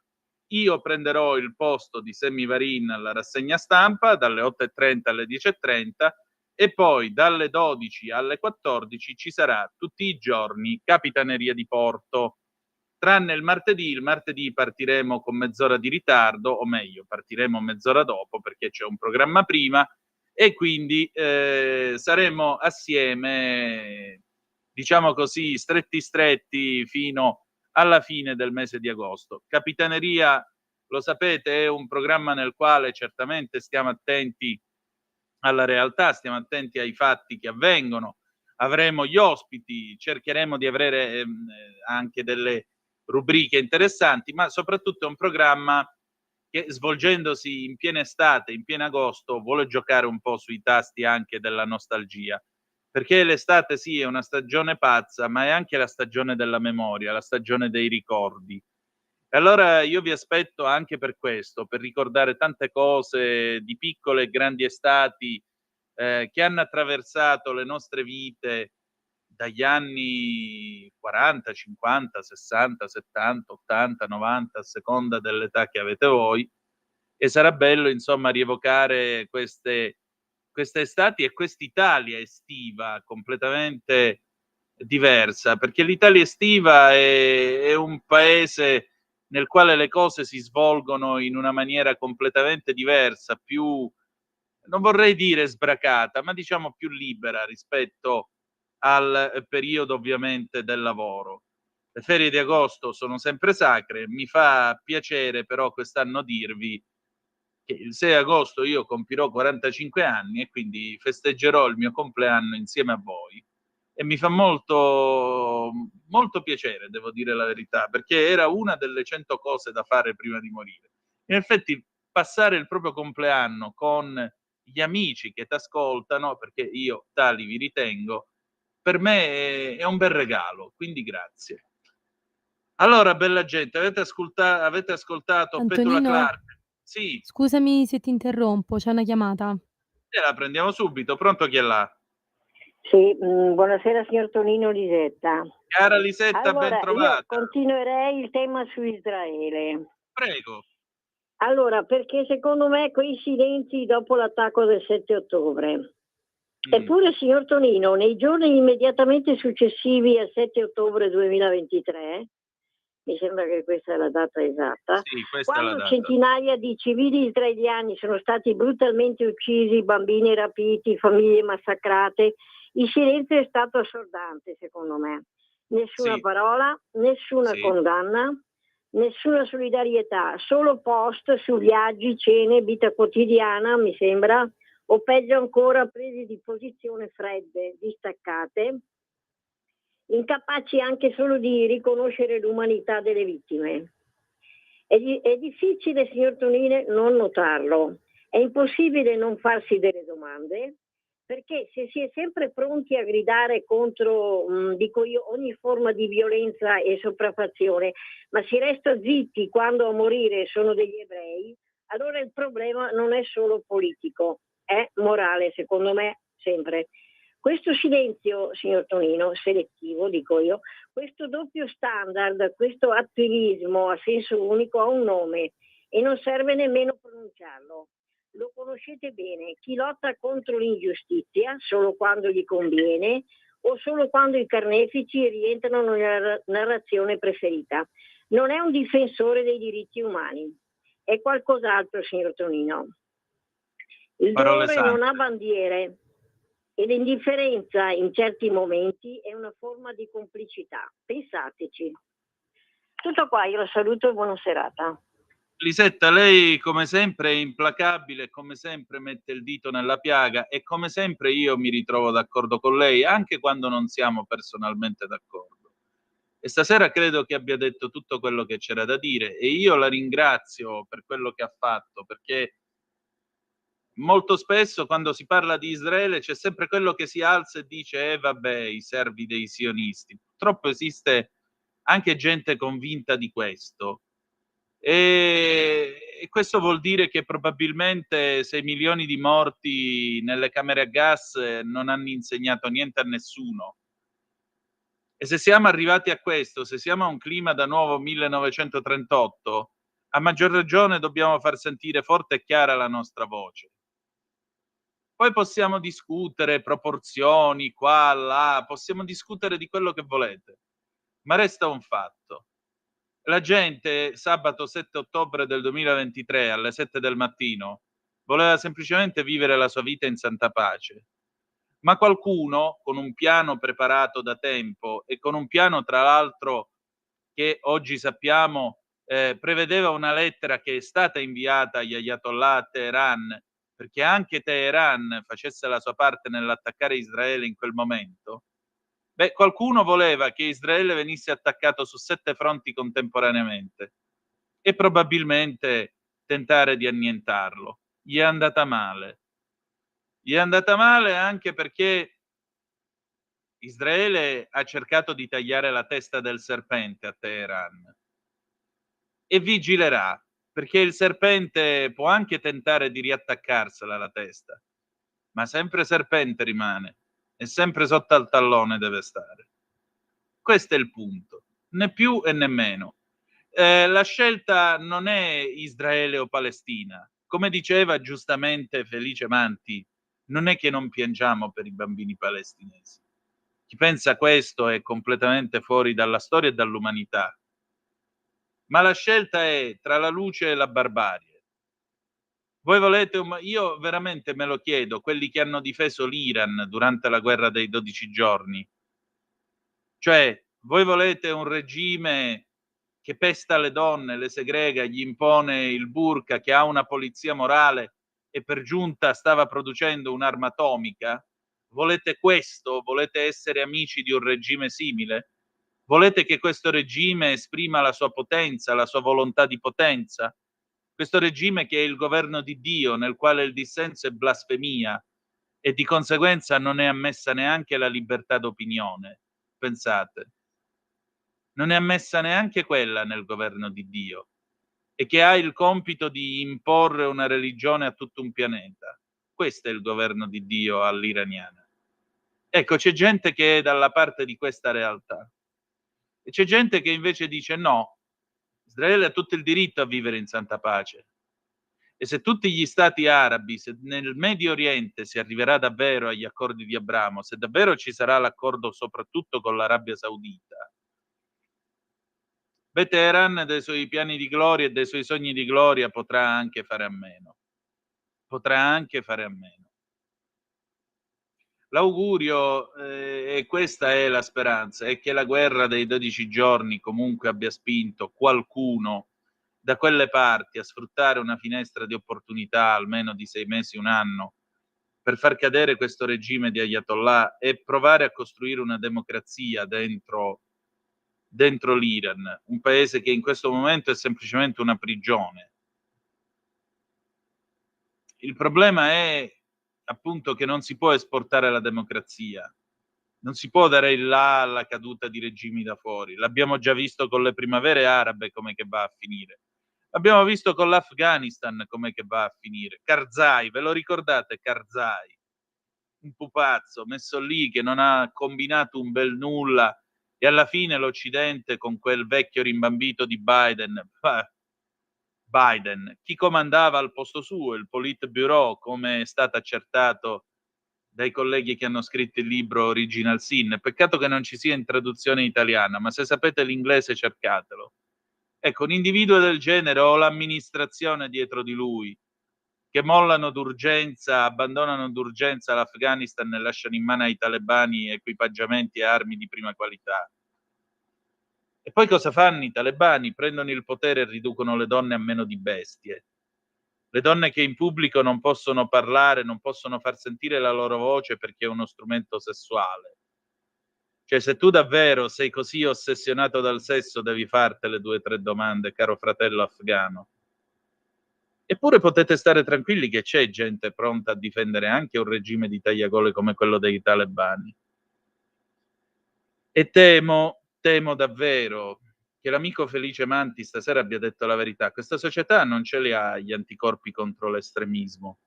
io prenderò il posto di Sammy Varin alla rassegna stampa dalle 8:30 alle 10:30 e poi dalle 12 alle 14 ci sarà tutti i giorni Capitaneria di Porto, tranne il martedì partiremo con mezz'ora di ritardo, o meglio partiremo mezz'ora dopo perché c'è un programma prima e quindi saremo assieme, diciamo così, stretti fino alla fine del mese di agosto. Capitaneria, lo sapete, è un programma nel quale certamente stiamo attenti alla realtà, stiamo attenti ai fatti che avvengono, avremo gli ospiti, cercheremo di avere anche delle rubriche interessanti, ma soprattutto è un programma che, svolgendosi in piena estate, in pieno agosto, vuole giocare un po' sui tasti anche della nostalgia, perché l'estate sì è una stagione pazza, ma è anche la stagione della memoria, la stagione dei ricordi. E allora io vi aspetto anche per questo, per ricordare tante cose di piccole e grandi estati che hanno attraversato le nostre vite dagli anni 40, 50, 60, 70, 80, 90, a seconda dell'età che avete voi, e sarà bello insomma rievocare queste estati e quest'Italia estiva completamente diversa, perché l'Italia estiva è un paese nel quale le cose si svolgono in una maniera completamente diversa, più non vorrei dire sbracata, ma diciamo più libera rispetto al periodo ovviamente del lavoro. Le ferie di agosto sono sempre sacre, mi fa piacere però quest'anno dirvi che il 6 agosto io compirò 45 anni e quindi festeggerò il mio compleanno insieme a voi e mi fa molto, molto piacere, devo dire la verità, perché era una delle 100 cose da fare prima di morire. In effetti passare il proprio compleanno con gli amici che t'ascoltano, perché io tali vi ritengo, per me è un bel regalo, quindi grazie. Allora, bella gente, avete ascoltato Petula Antonino, Clark? Sì, scusami se ti interrompo, c'è una chiamata. la prendiamo subito. Pronto, chi è là? Sì, buonasera signor Tonino Lisetta. Cara Lisetta, ben Allora, io trovata. continuerei il tema su Israele. Prego. Allora, perché secondo me quei silenzi dopo l'attacco del 7 ottobre. Eppure, signor Tonino, nei giorni immediatamente successivi al 7 ottobre 2023, mi sembra che questa è la data esatta, Sì, questa è la quando data. centinaia di civili israeliani sono stati brutalmente uccisi, bambini rapiti, famiglie massacrate, il silenzio è stato assordante, secondo me. Nessuna parola, nessuna condanna, nessuna solidarietà, solo post su viaggi, cene, vita quotidiana, mi sembra, o peggio ancora prese di posizione fredde, distaccate, incapaci anche solo di riconoscere l'umanità delle vittime. È difficile, signor Tonino, non notarlo. È impossibile non farsi delle domande, perché se si è sempre pronti a gridare contro, dico io, ogni forma di violenza e sopraffazione, ma si resta zitti quando a morire sono degli ebrei, allora il problema non è solo politico, è morale, secondo me, sempre. Questo silenzio, signor Tonino, selettivo, dico io, questo doppio standard, questo attivismo a senso unico ha un nome e non serve nemmeno pronunciarlo. Lo conoscete bene, chi lotta contro l'ingiustizia solo quando gli conviene o solo quando i carnefici rientrano nella narrazione preferita. Non è un difensore dei diritti umani, è qualcos'altro, signor Tonino. Il dolore non ha bandiere e l'indifferenza in certi momenti è una forma di complicità. Pensateci. Tutto qua, io la saluto e buona serata. Lisetta, lei come sempre è implacabile, come sempre mette il dito nella piaga e come sempre io mi ritrovo d'accordo con lei, anche quando non siamo personalmente d'accordo. E stasera credo che abbia detto tutto quello che c'era da dire e io la ringrazio per quello che ha fatto, perché molto spesso quando si parla di Israele c'è sempre quello che si alza e dice vabbè, i servi dei sionisti. Purtroppo esiste anche gente convinta di questo. E questo vuol dire che probabilmente 6 milioni di morti nelle camere a gas non hanno insegnato niente a nessuno. E se siamo arrivati a questo, se siamo a un clima da nuovo 1938, a maggior ragione dobbiamo far sentire forte e chiara la nostra voce. Poi possiamo discutere proporzioni, qua, là, possiamo discutere di quello che volete, ma resta un fatto. La gente sabato 7 ottobre del 2023 alle 7 del mattino voleva semplicemente vivere la sua vita in santa pace, ma qualcuno con un piano preparato da tempo e con un piano tra l'altro che oggi sappiamo prevedeva una lettera che è stata inviata agli Ayatollah a Teheran perché anche Teheran facesse la sua parte nell'attaccare Israele in quel momento. Beh, qualcuno voleva che Israele venisse attaccato su 7 fronti contemporaneamente e probabilmente tentare di annientarlo. Gli è andata male. Gli è andata male anche perché Israele ha cercato di tagliare la testa del serpente a Teheran e vigilerà, perché il serpente può anche tentare di riattaccarsela la testa, ma sempre serpente rimane e sempre sotto al tallone deve stare. Questo è il punto, né più e né meno. La scelta non è Israele o Palestina. Come diceva giustamente Felice Manti, non è che non piangiamo per i bambini palestinesi. Chi pensa questo è completamente fuori dalla storia e dall'umanità. Ma la scelta è tra la luce e la barbarie. Voi volete io veramente me lo chiedo, quelli che hanno difeso l'Iran durante la guerra dei 12 giorni. Cioè, voi volete un regime che pesta le donne, le segrega, gli impone il burqa, che ha una polizia morale e per giunta stava producendo un'arma atomica? Volete questo? Volete essere amici di un regime simile? Volete che questo regime esprima la sua potenza, la sua volontà di potenza? Questo regime che è il governo di Dio, nel quale il dissenso è blasfemia e di conseguenza non è ammessa neanche la libertà d'opinione. Pensate, non è ammessa neanche quella nel governo di Dio, e che ha il compito di imporre una religione a tutto un pianeta. Questo è il governo di Dio all'iraniana. Ecco, c'è gente che è dalla parte di questa realtà e c'è gente che invece dice no, Israele ha tutto il diritto a vivere in santa pace. E se tutti gli stati arabi, se nel Medio Oriente si arriverà davvero agli accordi di Abramo, se davvero ci sarà l'accordo soprattutto con l'Arabia Saudita, Teheran dei suoi piani di gloria e dei suoi sogni di gloria potrà anche fare a meno. Potrà anche fare a meno. L'augurio, e questa è la speranza, è che la guerra dei 12 giorni comunque abbia spinto qualcuno da quelle parti a sfruttare una finestra di opportunità almeno di 6 mesi, un anno, per far cadere questo regime di Ayatollah e provare a costruire una democrazia dentro l'Iran, un paese che in questo momento è semplicemente una prigione. Il problema è appunto che non si può esportare la democrazia, non si può dare il là alla caduta di regimi da fuori. L'abbiamo già visto con le primavere arabe come che va a finire. L'abbiamo visto con l'Afghanistan come che va a finire. Karzai, ve lo ricordate Karzai? Un pupazzo messo lì che non ha combinato un bel nulla e alla fine l'Occidente con quel vecchio rimbambito di Biden, chi comandava al posto suo? Il Politburo, come è stato accertato dai colleghi che hanno scritto il libro Original Sin. Peccato che non ci sia in traduzione italiana, ma se sapete l'inglese cercatelo. Ecco, un individuo del genere o l'amministrazione dietro di lui, che mollano d'urgenza, abbandonano d'urgenza l'Afghanistan e lasciano in mano ai talebani equipaggiamenti e armi di prima qualità. E poi cosa fanno i talebani? Prendono il potere e riducono le donne a meno di bestie. Le donne che in pubblico non possono parlare, non possono far sentire la loro voce perché è uno strumento sessuale. Cioè, se tu davvero sei così ossessionato dal sesso, devi fartele 2 o 3 domande, caro fratello afghano. Eppure potete stare tranquilli che c'è gente pronta a difendere anche un regime di tagliagole come quello dei talebani. E temo davvero che l'amico Felice Manti stasera abbia detto la verità. Questa società non ce li ha gli anticorpi contro l'estremismo.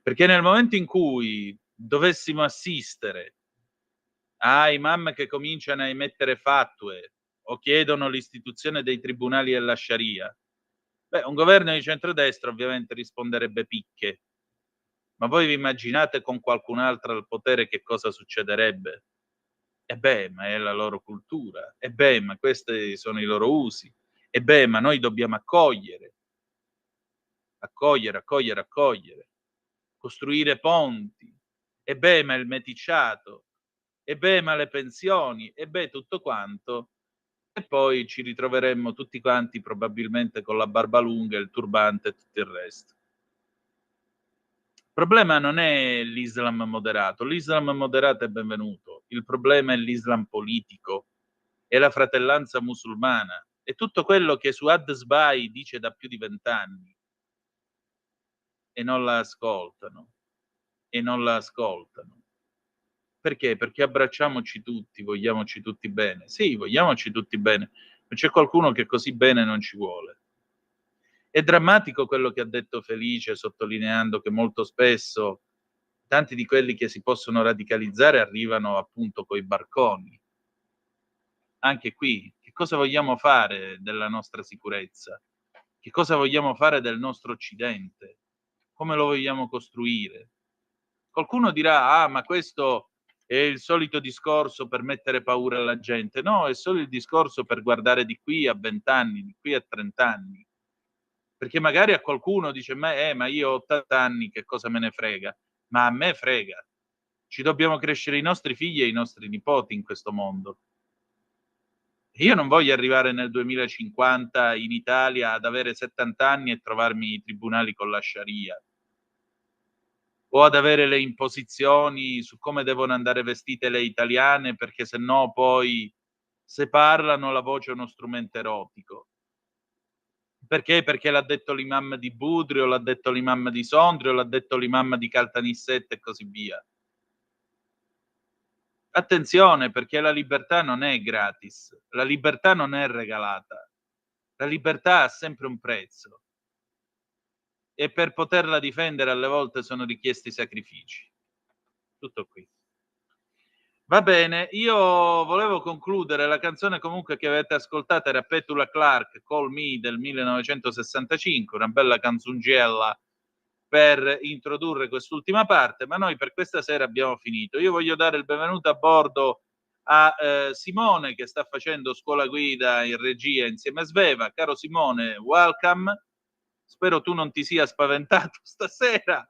Perché nel momento in cui dovessimo assistere a imam che cominciano a emettere fatwe o chiedono l'istituzione dei tribunali della Sharia, un governo di centrodestra ovviamente risponderebbe picche. Ma voi vi immaginate con qualcun altro al potere che cosa succederebbe? Ma è la loro cultura. Ma questi sono i loro usi. Ma noi dobbiamo accogliere. Costruire ponti. Ma il meticciato. Ma le pensioni. Tutto quanto. E poi ci ritroveremmo tutti quanti probabilmente con la barba lunga, il turbante e tutto il resto. Il problema non è l'Islam moderato. L'Islam moderato è benvenuto. Il problema è l'Islam politico, è la fratellanza musulmana, è tutto quello che Suad Sbai dice da più di 20 anni e non la ascoltano. Perché? Perché abbracciamoci tutti, vogliamoci tutti bene. Sì, vogliamoci tutti bene, ma c'è qualcuno che così bene non ci vuole. È drammatico quello che ha detto Felice, sottolineando che molto spesso tanti di quelli che si possono radicalizzare arrivano appunto coi barconi. Anche qui, che cosa vogliamo fare della nostra sicurezza? Che cosa vogliamo fare del nostro Occidente? Come lo vogliamo costruire? Qualcuno dirà, ma questo è il solito discorso per mettere paura alla gente. No, è solo il discorso per guardare di qui a 20 anni, di qui a 30 anni. Perché magari a qualcuno dice, ma io ho 80 anni, che cosa me ne frega? Ma a me frega. Ci dobbiamo crescere i nostri figli e i nostri nipoti in questo mondo. Io non voglio arrivare nel 2050 in Italia ad avere 70 anni e trovarmi i tribunali con la Sharia, o ad avere le imposizioni su come devono andare vestite le italiane, perché se no poi, se parlano, la voce è uno strumento erotico. Perché? Perché l'ha detto l'imam di Budrio, l'ha detto l'imam di Sondrio, l'ha detto l'imam di Caltanissette e così via. Attenzione, perché la libertà non è gratis, la libertà non è regalata, la libertà ha sempre un prezzo e per poterla difendere alle volte sono richiesti sacrifici. Tutto qui. Va bene, io volevo concludere, la canzone comunque che avete ascoltato era Petula Clark, Call Me del 1965, una bella canzoncella per introdurre quest'ultima parte, ma noi per questa sera abbiamo finito. Io voglio dare il benvenuto a bordo a Simone, che sta facendo scuola guida in regia insieme a Sveva. Caro Simone, welcome. Spero tu non ti sia spaventato stasera.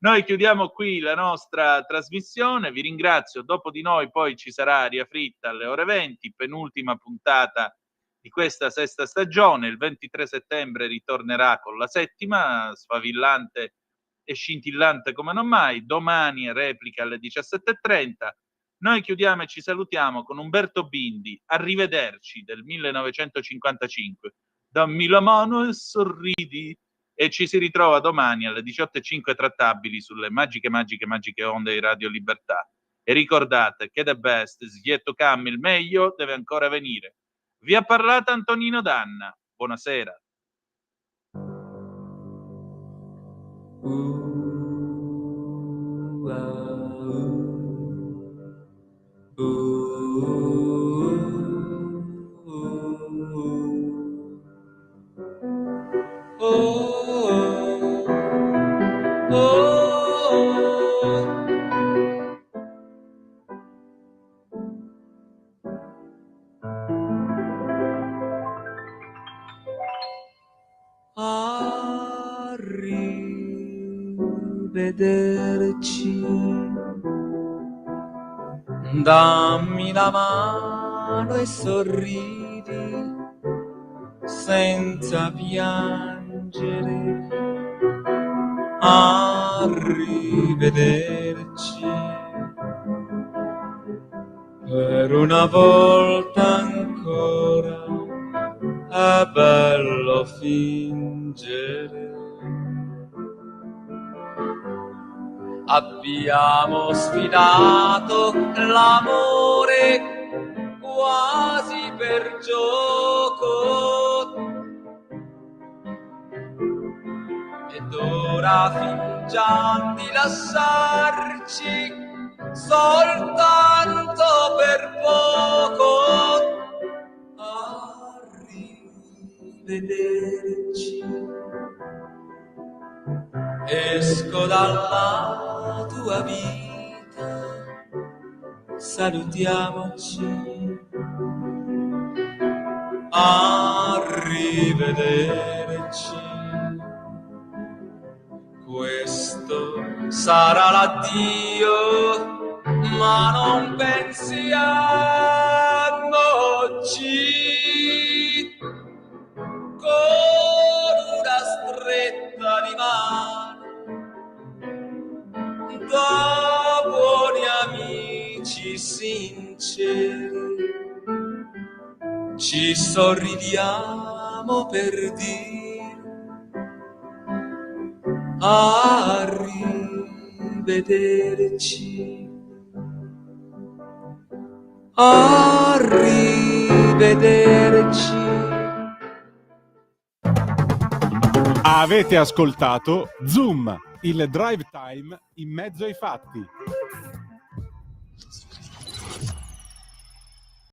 Noi chiudiamo qui la nostra trasmissione, vi ringrazio. Dopo di noi poi ci sarà Aria Fritta alle ore 20, penultima puntata di questa sesta stagione. Il 23 settembre ritornerà con la settima, sfavillante e scintillante come non mai. Domani replica alle 17:30. Noi chiudiamo e ci salutiamo con Umberto Bindi, Arrivederci del 1955. Dammi la mano e sorridi. E ci si ritrova domani alle 18:05 trattabili sulle magiche onde di Radio Libertà. E ricordate che the best is yet to come, il meglio deve ancora venire. Vi ha parlato Antonino Danna. Buonasera. Arrivederci, dammi la mano e sorridi senza piangere. Arrivederci, per una volta ancora è bello fingere. Abbiamo sfidato l'amore quasi per gioco ed ora fingiamo di lasciarci soltanto per poco. Arrivederci, esco dalla tua vita, salutiamoci. Arrivederci, questo sarà l'addio, ma non pensiamoci. Con una stretta di mano, da buoni amici sinceri, ci sorridiamo per dire arrivederci. Arrivederci. Avete ascoltato Zoom, il drive time in mezzo ai fatti.